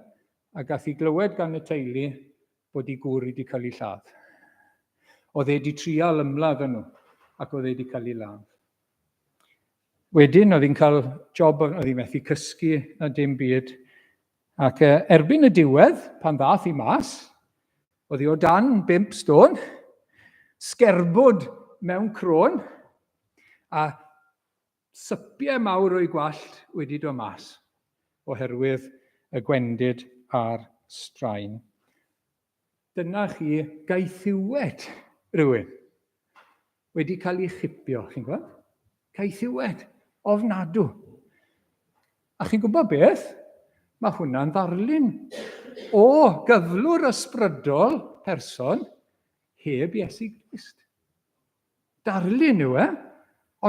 a gath hi glywed gan y teulu bod ei gŵr wedi cael ei lladd. Oedd wedi trial ymladd yn nhw, ac oedd wedi cael ei ladd. Wedyn, oedd hi'n cael job, oedd hi'n methu cysgu na dim byd. Ac erbyn y diwedd, pan ddath hi mas, oedd hi o dan 5 stôn, sgerbwd mewn crôn, a sypiau mawr o'i gwallt wedi dod mas, oherwydd y gwendid a'r straen. Dyna chi gaethiwed rhywun wedi cael ei chipio, chi'n gwybod? Gaethiwed, ofnadw. A chi'n gwybod beth? Mae hwnna'n ddarlun o gyflwr ysbrydol person heb Iesu Grist. Darlun yw e,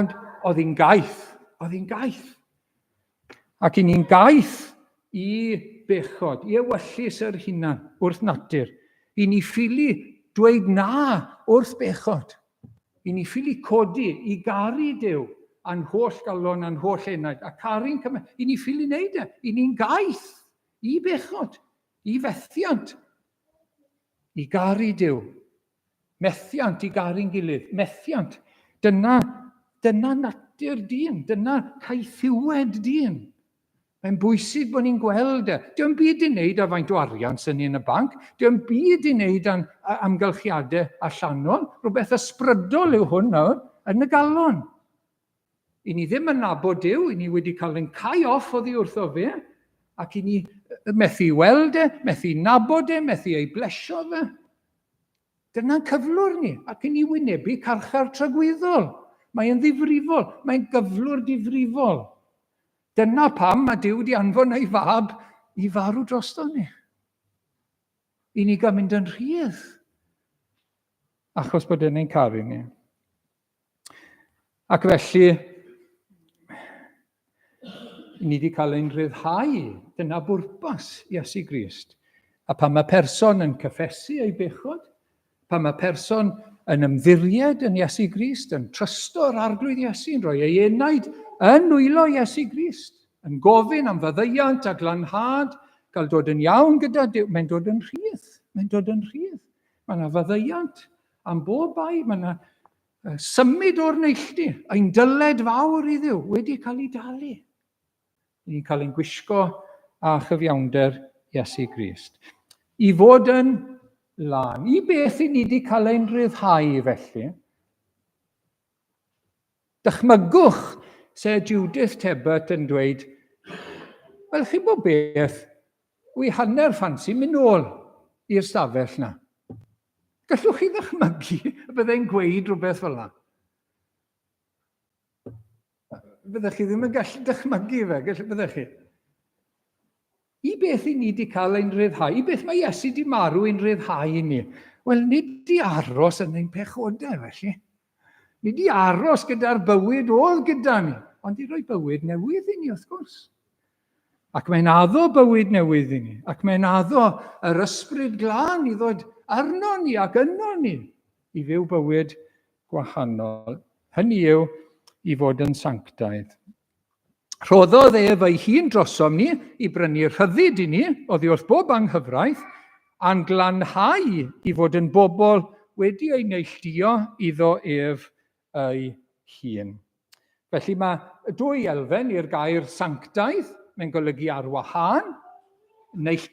ond oedd hi'n gaeth. Ac i ni'n gaeth i bechod, i ewyllus yr hunan wrth natur. I ni ffili dweud na wrth bechod. I ni ffili codi, i garu Duw, a'n holl galon, a'n holl enaid, a caru'n cymaint. I ni ffili wneud e. I ni'n gaeth i bechod, i fethiant, i garu Duw. Methiant i garu'n gilydd. Methiant. Dyna natur dyn. Dyna caethiwed dyn. Mae'n bwysig bod ni'n gweld e. Diolch byd i wneud â faint o arian sy'n ni yn y banc. Diolch byd i wneud â'n amgylchiadau allanol. Rhywbeth ysbrydol yw hwn nawr yn y galon. I ni ddim yn nabod Duw, i ni wedi cael ein cau off oddi wrtho fe, ac i ni methu weld e, methu nabod e, methu ei blesio fe. Dyna'n cyflwr ni, ac i ni wynebu carchar tragwyddol. Mae'n ddifrifol, mae'n gyflwr difrifol. Dyna pam mae Duw wedi anfon ei fab i farw drosto ni. I ni gael mynd yn rhydd. Achos bod yna'n caru ni. Ac felly, ni wedi cael ein rhyddhau. Dyna bwrpas Iesu Grist. A pan mae person yn cyffesu ei bechod, pan mae person yn ymddiried yn Iesu Grist, yn trysto'r arglwydd Iesu, yn rhoi ei enaid yn wylo Iesu Grist, yn gofyn am faddeuant a glanhad, cael dod yn iawn gyda Duw, mae'n dod yn rhydd. Mae'n dod yn rhydd. Mae yna faddeuant am bob bai, mae yna symud o'r neilltu, ein dyled fawr i Dduw wedi cael ei dalu. Ni'n cael ein gwisgo a chyfiawnder Iesu Grist. I fod yn lan. I beth i ni wedi cael ein rhyddhau felly? Dychmygwch se Judith Tebet yn dweud, wel, chi bod beth, wy hanner ffansi mynd nôl i'r stafell na. Gallwch chi ddychmygu y byddai'n gweud rhywbeth fel yna? Byddech chi ddim yn gallu dychmygu fe, byddech chi? I beth i ni wedi cael ein rhyddhau? I beth mae Iesu wedi marw ein rhyddhau i ni? Wel, nid i aros yn ein pechodau, felly. Nid i aros gyda'r bywyd oedd gyda ni, ond i roi bywyd newydd i ni, wrth gwrs. Ac mae'n addo bywyd newydd i ni, ac mae'n addo yr ysbryd glân i ddod arno ni ac yno ni i fyw bywyd gwahanol. Hynny yw i fod yn sanctaidd. Rhoddodd ef ei hun drosom ni i brynu rhyddid i ni, oddi wrth bob anghyfraith, a'n glanhau i fod yn bobl wedi ei neilltuo iddo ef ei hun. Felly mae dwy elfen i'r gair sanctaidd, mae'n golygu ar wahân,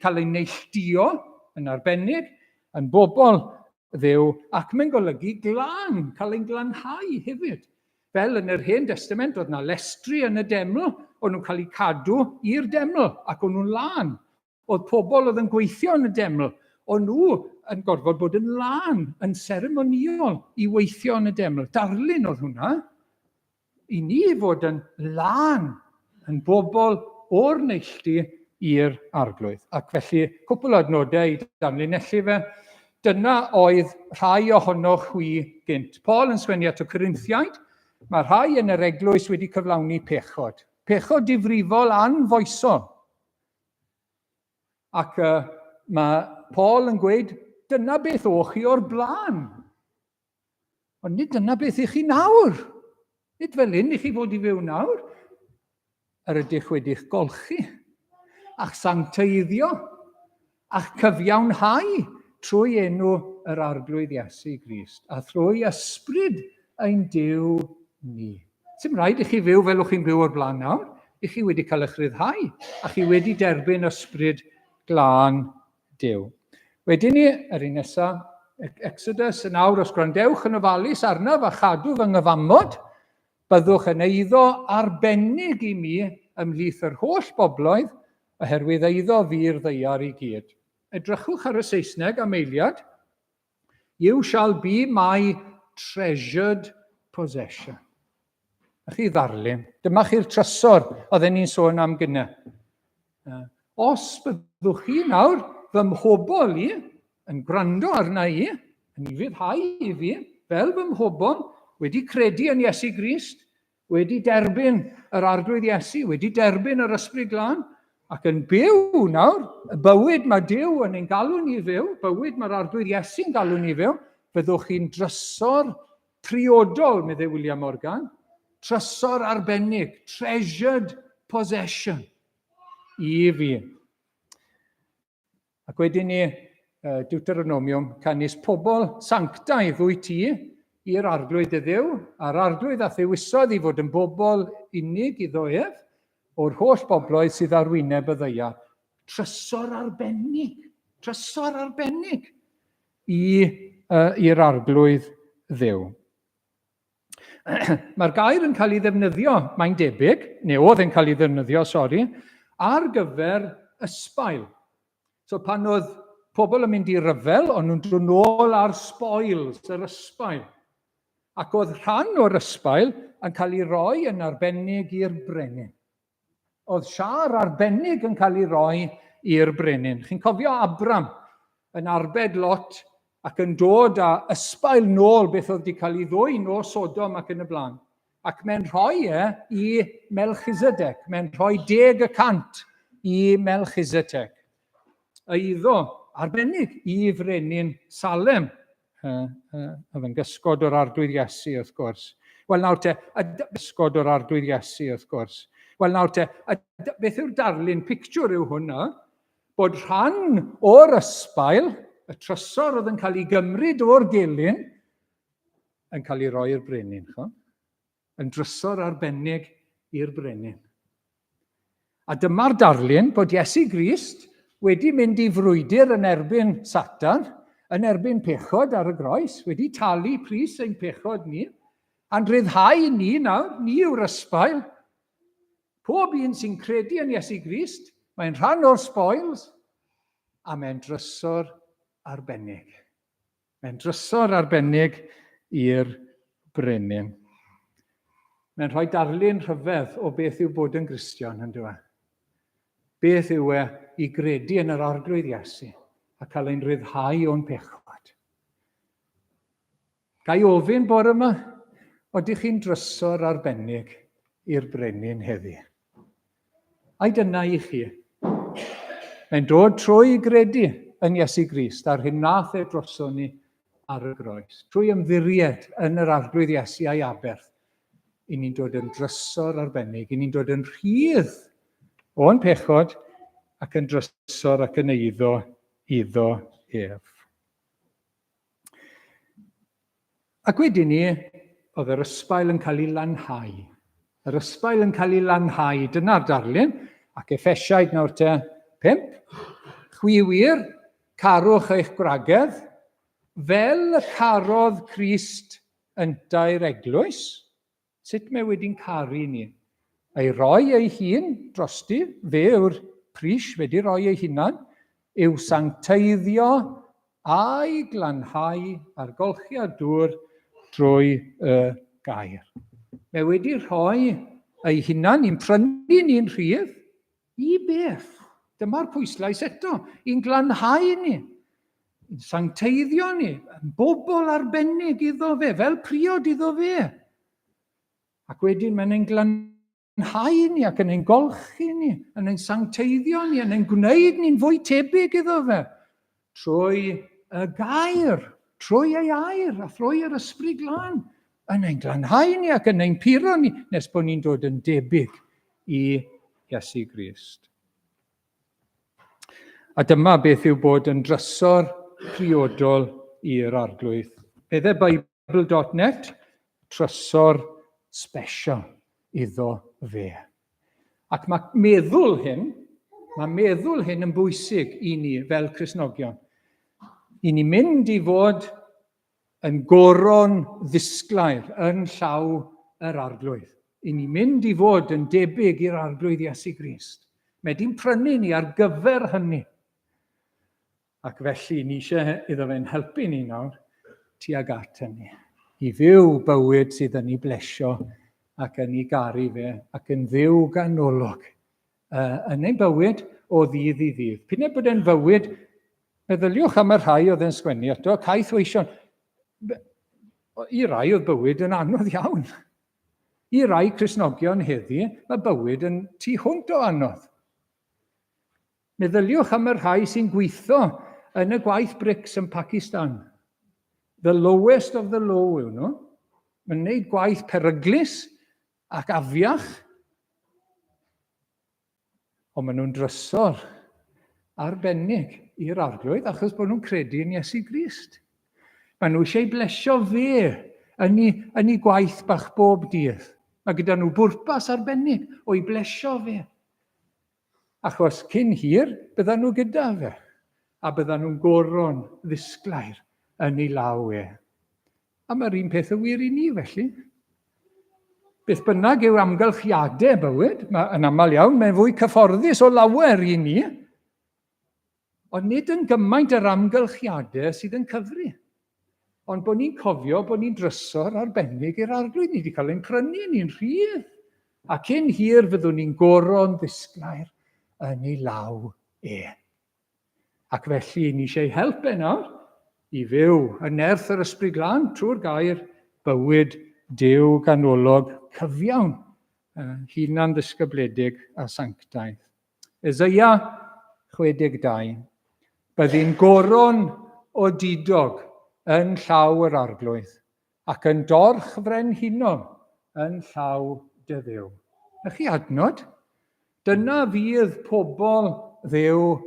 cael ei neilltuo yn arbennig, yn bobl Dduw, ac mae'n golygu glân, cael ein glanhau hefyd. Fel yn yr Hen Testament, oedd yna lestri yn y deml, o'n nhw'n cael eu cadw i'r deml, ac o'n nhw'n lan. Oedd pobl oedd yn gweithio yn y deml, o'n nhw yn gorfod bod yn lan, yn seremoniol i weithio yn y deml. Darlun oedd hwnna. I ni fod yn lan, yn bobl o'r neilltu i'r arglwydd. Ac felly, cwpl o adnodau i darlunellu fe, dyna oedd rhai ohonoch chwi gynt. Paul yn sgwennu at y Corinthiaid, mae rhai yn yr eglwys wedi cyflawni pechod. Pechod difrifol anfoesol. Ac mae Paul yn gweud, dyna beth o'ch chi o'r blaen. Ond nid dyna beth i chi nawr. Nid fel hyn i chi fod i fyw nawr. Yr ydych wedi'ch golchi. A'ch sancteiddio. A'ch cyfiawnhau trwy enw yr arglwydd Iesu Grist. A trwy ysbryd ein Duw ni. Sdim rhaid i chi fyw fel o'ch chi'n byw o'r blaen nawr. I chi wedi cael eich ryddhau. A chi wedi derbyn ysbryd glân Duw. Wedyn ni, yr un nesaf, Exodus, yn awr, os gwrandewch yn ofalus arnaf a chadw fy nghyfamod, byddwch yn eiddo arbennig i mi ymhlith yr holl bobloedd, oherwydd eiddo fi'r ddeiar i gyd. Edrychwch ar y Saesneg am eiliad. You shall be my treasured possession. A chi ddarlun. Dyma chi'r trysor oedden ni'n sôn am gynne. Os byddwch chi nawr fy mhobol i, yn gwrando arna i, yn ei fyddhau i fi, fel fy mhobol, wedi credu yn Iesu Grist, wedi derbyn yr arglwydd Iesu, wedi derbyn yr ysbryd glân, ac yn byw nawr, y bywyd mae Duw yn ein galw ni fyw, bywyd mae'r arglwydd Iesu'n galw ni fyw, byddwch chi'n drysor priodol, medde William Morgan, trysor arbennig, treasured possession i fi. Ac wedyn ni, Deuteronomium, canis pobl sanctaidd wyt ti i'r arglwydd y Dduw, a'r arglwydd a ddewisodd i fod yn bobl unig iddo ef, o'r holl bobloedd sydd ar wyneb y ddaear. Trysor arbennig i'r arglwydd Dduw. Mae'r gair yn cael ei ddefnyddio, mae'n debyg, neu oedd yn cael ei ddefnyddio, ar gyfer ysbail. So pan oedd pobl yn mynd i ryfel, ond nhw'n dod nôl ar spoils, yr ysbail. Ac oedd rhan o'r ysbail yn cael ei roi yn arbennig i'r brenin. oedd siar arbennig yn cael ei roi i'r brenin. Chi'n cofio Abram yn arbed Lot ac yn dod â ysbail nôl beth oedd wedi cael ei ddwyn o Sodom ac yn y blaen. Ac mae'n rhoi i Melchizedek. Mae'n rhoi 10% i Melchizedek. Eiddo arbennig i frenin Salem. Oedd yn gysgod o'r arglwydd Iesu, wrth gwrs. Wel nawr te, gysgod o'r arglwydd Iesu, wrth gwrs. Wel nawr te, beth yw'r darlun, pictiwr yw hwnna, bod rhan o'r ysbail, y trysor oedd yn cael ei gymryd o'r gelyn, yn cael ei roi i'r brenin. Yn drysor arbennig i'r brenin. A dyma'r darlun bod Iesu Grist wedi mynd i frwydr yn erbyn Satan, yn erbyn pechod ar y groes, wedi talu pris ein pechod ni, a'n ryddhau ni nawr, ni yw'r ysbail. Pob un sy'n credu yn Iesu Grist, mae'n rhan o'r spoils, a mae'n drysor arbennig. Mae'n drysor arbennig i'r brenin. Mae'n rhoi darlun rhyfedd o beth yw bod yn Gristion, yn dweud. Beth yw i gredu yn yr arglwydd Iesu a cael ein ryddhau o'n pechod. Gai ofyn bore yma, odych chi'n drysor arbennig i'r brenin heddi? Ai dyna i chi? Mae'n dod trwy gredu yn Iesu Grist a'r hyn nath droso ni ar y groes. Trwy ymddiried yn yr arglwydd Iesu a'i aberth. I ni'n dod yn drysor arbennig, i ni'n dod yn rhydd o'n pechod ac yn drysor ac yn iddo ef. Ac wedyn ni, oedd yr ysbail yn cael ei lanhau. Yr ysbail yn cael ei lanhau, dyna'r darlun, ac Effesiaid nawr te 5, chwiwyr, carwch eich gwragedd, fel y carodd Crist yntau'r eglwys. Sut mae wedi'n caru ni? Ei roi ei hun drosti, fe yw'r pris wedi roi ei hunan, yw sancteiddio a'i glanhau a'r golchiad dŵr drwy y gair. Mae wedi rhoi ei hunan, i'n prynu ni'n rhydd, i beth? Dyma'r pwyslais eto, i'n glanhau ni, i'n sancteiddio ni, yn bobl arbennig iddo fe, fel priod iddo fe. Ac wedyn mae'n ein glanhau ni ac yn ein golchi ni, yn ein sancteiddio ni, yn ein gwneud ni'n fwy tebyg iddo fe. Trwy y gair, trwy ei air, a thrwy yr ysbryd glân, yn ein glanhau ni ac yn ein puro ni, nes bod ni'n dod yn debyg i Iesu Grist. A dyma beth yw bod yn drysor priodol i'r arglwydd. Meddai Bible.net, trysor special iddo fe. Ac mae meddwl hyn yn bwysig i ni fel Cristnogion. I ni mynd i fod yn goron ddisglair yn llaw yr arglwydd. I ni mynd i fod yn debyg i'r arglwydd Iesu Grist. Mae di'n prynu ni ar gyfer hynny. Ac felly ni eisiau iddo fe'n helpu ni nawr tuag at hynny. I fyw bywyd sydd yn ei blesio ac yn ei garu fe ac yn fyw ganolog yn ei bywyd o ddydd i ddydd. P'un bod e'n fywyd, meddyliwch am y rhai oedd yn sgwennu eto, caeth weision. I rai oedd bywyd yn anodd iawn. I rai Cristnogion heddi, mae bywyd yn tu hwnt o anodd. Meddyliwch am y rhai sy'n gweithio yn y gwaith brics yn Pakistan. The lowest of the low yw nhw. Mae'n gwneud gwaith peryglus ac afiach. Ond maen nhw'n drysor arbennig i'r arglwydd achos bod nhw'n credu yn Iesu Grist. Maen nhw eisiau blesio fe yn ei gwaith bach bob dydd. Mae gyda nhw bwrpas arbennig o'i blesio fe. Achos cyn hir, byddan nhw gyda fe. A byddan nhw'n goron ddisglair yn ei law e. A mae'r un peth y wir i ni felly. Beth bynnag yw amgylchiadau bywyd, yn aml iawn, mae'n fwy cyfforddus o lawer i ni, ond nid yn gymaint yr amgylchiadau sydd yn cyfri. Ond bod ni'n cofio bod ni'n drysor arbennig i'r arglwydd, ni wedi cael ein prynu, ni'n rhydd. A cyn hir fyddwn ni'n goron ddisglair yn ei law e. Ac felly ni eisiau help nawr i fyw yn nerth yr ysbryd glân trwy'r gair bywyd Duw ganolog cyfiawn, hunan ddisgybledig a sanctaidd. Eseia 62. Byddi'n goron o didog yn llaw yr arglwydd ac yn dorch frenhinol yn llaw dy Dduw. Na chi adnod? Dyna fydd pobl Dduw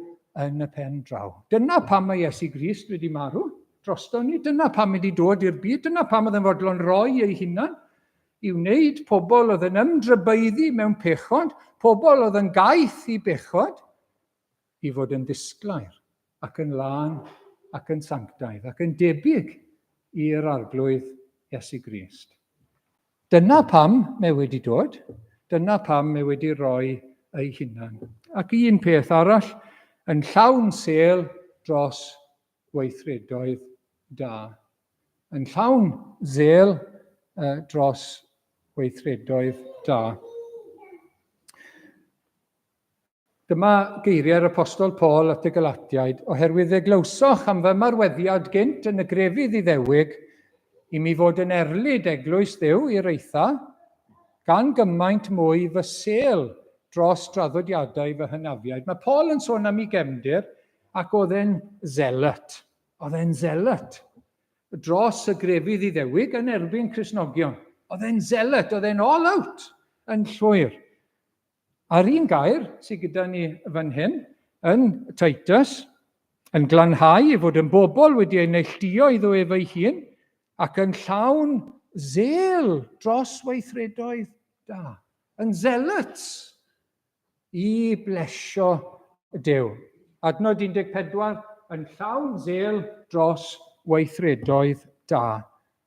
yn y pen draw. Dyna pam mae Iesu Grist wedi marw drosto ni. Dyna pam wedi dod i'r byd. Dyna pam oedd yn fodlon roi ei hunan i wneud pobl oedd yn ymdrybeiddi mewn pechod, pobl oedd yn gaeth i bechod, i fod yn disglair ac yn lân ac yn sanctaidd ac yn debyg i'r arglwydd Iesu Grist. Dyna pam mae wedi dod, dyna pam mae wedi rhoi ei hunan. Ac un peth arall, yn llawn sêl dros weithredoedd da. Yn llawn sêl dros weithredoedd da. Dyma geiriau'r apostol Paul at y Galatiaid, oherwydd eglawsoch am fy marweddiad gynt yn y grefydd Iddewig, i mi fod yn erlyd eglwys Dduw i'r eitha, gan gymaint mwy fy sêl dros draddodiadau fy hynafiaid. Mae Paul yn sôn am ei gefndir, ac oedd e'n zealot. Oedd e'n zealot dros y grefydd Iddewig yn erbyn Cristnogion. Oedd e'n zealot, oedd e'n all out yn llwyr. A'r un gair sydd gyda ni fan hyn, yn Titus, yn glanhau i fod yn bobl wedi ei neilltuo iddo efo ei hun, ac yn llawn sêl dros weithredoedd da. Yn zealot i blesio Duw. Adnod 14, yn llawn sêl dros weithredoedd da.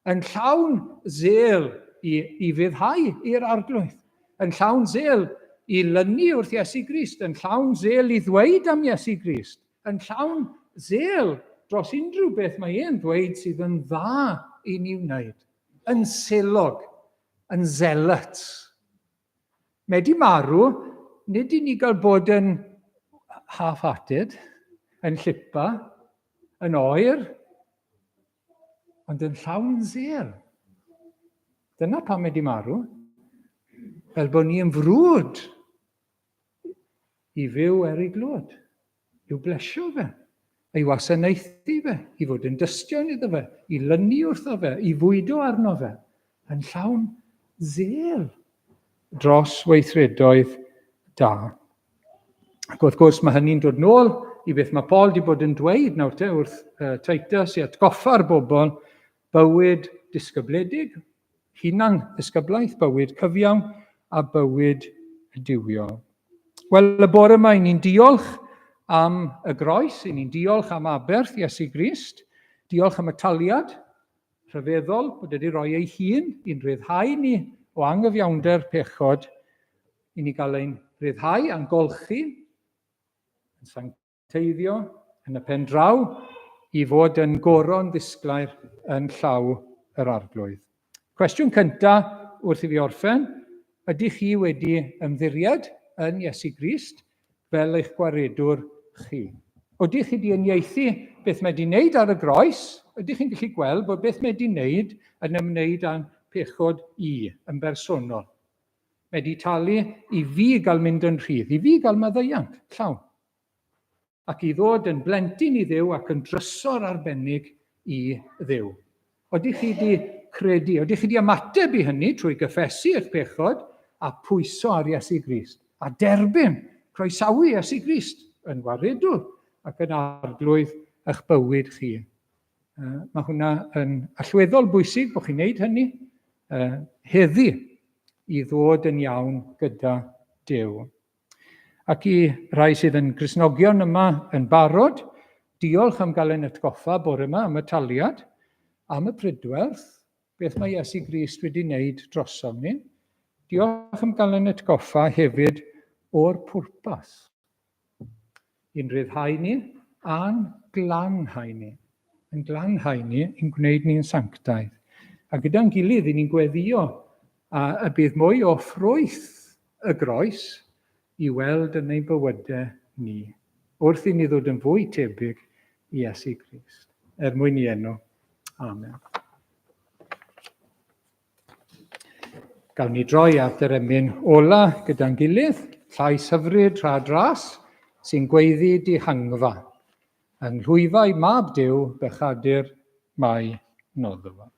Yn llawn sêl i fyddhau i'r arglwydd. Yn llawn sêl i lynu wrth Iesu Grist, yn llawn sêl i ddweud am Iesu Grist, yn llawn sêl dros unrhyw beth mae e'n dweud sydd yn dda i ni wneud, yn selog, yn zealot. Mae di marw, nid i ni gael bod yn half-hearted, yn llipa, yn oer, ond yn llawn sêl. Dyna pam mae di marw, fel bod ni yn frwd i fyw ei glod, i'w blesio fe, ei wasanaethu fe, i fod yn dystion iddo fe, i lynu wrtho fe, i fwydo arno fe, yn llawn sêl dros weithredoedd da. Ac wrth gwrs mae hynny'n dod nôl i beth mae Paul wedi bod yn dweud nawr wrth Titus i atgoffa'r bobl bywyd disgybledig, hunan ddisgyblaeth, bywyd cyfiawn a bywyd diwiol. Wel, y bore yma, ni'n diolch am y groes, ni'n diolch am aberth Iesu Grist, diolch am y taliad rhyfeddol bod wedi rhoi ei hun i'n ryddhau ni o anghyfiawnder pechod, i ni gael ein ryddhau a'n golchi, yn sancteiddio, yn y pen draw, i fod yn goron ddisglair yn llaw yr arglwydd. Cwestiwn cyntaf wrth i fi orffen, ydych chi wedi ymddiried yn Iesu Grist fel eich gwaredwr chi? Ydych chi wedi uniaethu beth mae wedi wneud ar y groes? Ydych chi'n gallu gweld bod beth mae wedi wneud yn ymwneud â'n pechod yn bersonol? Mae wedi talu i fi gael mynd yn rhydd, i fi gael maddeuant llawn, ac i ddod yn blentyn i Dduw ac yn drysor arbennig i Dduw. Ydych chi wedi credu, ydych chi wedi ymateb i hynny trwy gyffesu eich pechod a pwyso ar Iesu Grist, a derbyn, croesawu Iesu Grist yn waredwr ac yn arglwydd eich bywyd chi. Mae hwnna yn allweddol bwysig bod chi'n wneud hynny heddi i ddod yn iawn gyda Duw. Ac i rai sydd yn Gristnogion yma yn barod, diolch am gael ein atgoffa bore yma am y taliad, am y prydwerth, beth mae Iesu Grist wedi wneud drosom ni. Diolch am gael ein atgoffa hefyd o'r pwrpas. I'n ryddhau ni a'n glanhau ni. Yn glanhau ni, i'n gwneud ni'n sanctaidd. A gyda'n gilydd, ni'n gweddio, a y bydd mwy o ffrwyth y groes i weld yn ein bywydau ni, wrth i ni ddod yn fwy tebyg i Iesu Grist. Mwyn i enw. Amen. Gawn ni droi at yr emyn ola gyda'n gilydd, llais hyfryd tra dras sy'n gweiddi dihangfa, yng nghlwyfau mab Duw bechadur mai noddfa.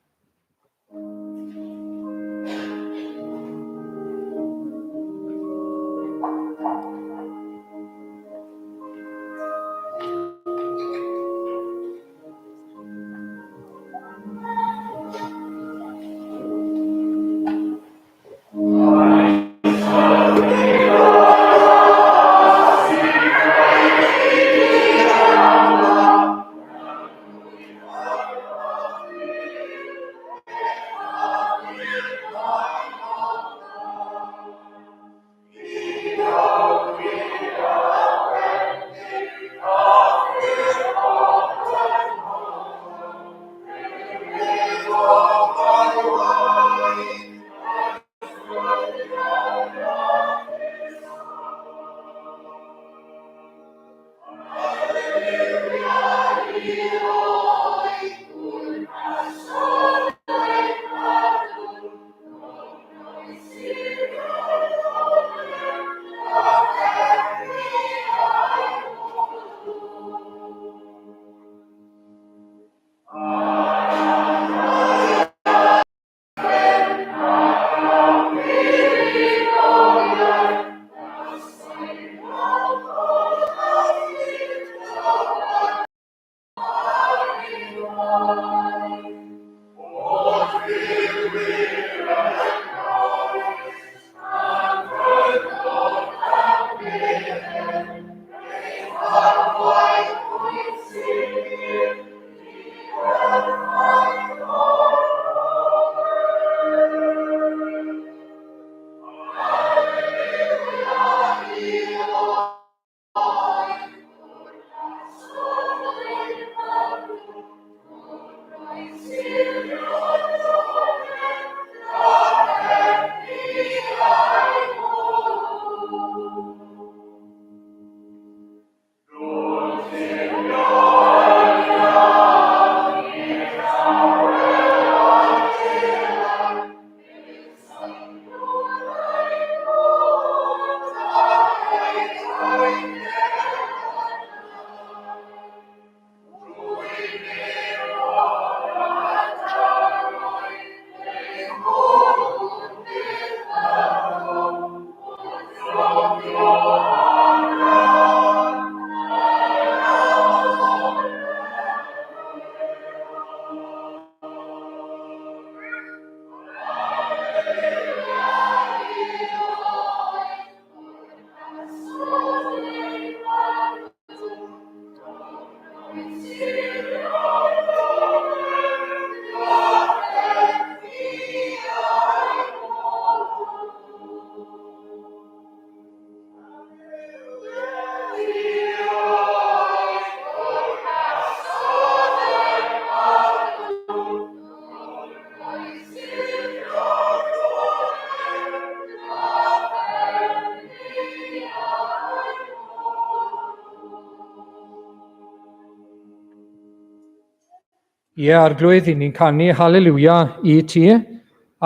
Ie, arglwydd, i ni'n canu Halleluia i ti,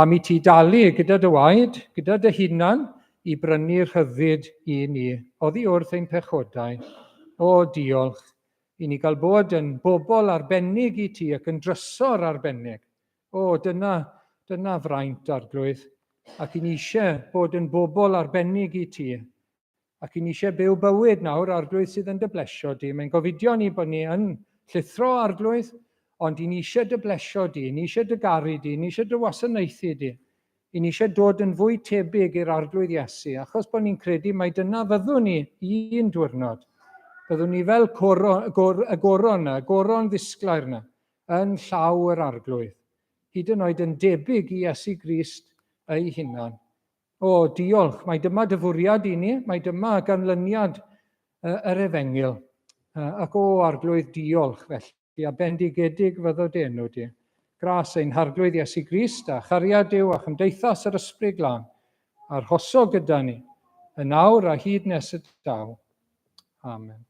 am i ti dalu gyda dy waed, gyda dy hunan, i brynu'r rhyddid i ni, oddi wrth ein pechodau. O, diolch, i ni gael bod yn bobl arbennig i ti ac yn drysor arbennig. O, dyna fraint, arglwydd, ac i ni eisiau bod yn bobl arbennig i ti, ac i ni eisiau byw bywyd nawr, arglwydd, sydd yn dy blesio di. Mae'n gofidio ni bod ni yn llithro, arglwydd, ond i ni eisiau dy blesio di, i ni eisiau dy garu di, i ni eisiau dy wasanaethu di, i ni eisiau dod yn fwy tebyg i'r arglwydd Iesu, achos bod ni'n credu mai dyna fyddwn ni un diwrnod. Byddwn ni fel y goron ddisglair yna, yn llaw yr arglwydd, hyd yn oed yn debyg i Iesu Grist ei hunan. O, diolch, mai dyma dy fwriad i ni, mai dyma ganlyniad yr Efengyl. Ac o, arglwydd, diolch felly. A bendigedig fyddod enw di. Gras ein harglwydd Iesu Grist a chariad Duw a chymdeithas yr ysbryd glân, a'r hoso gyda ni yn nawr a hyd nes y daw. Amen.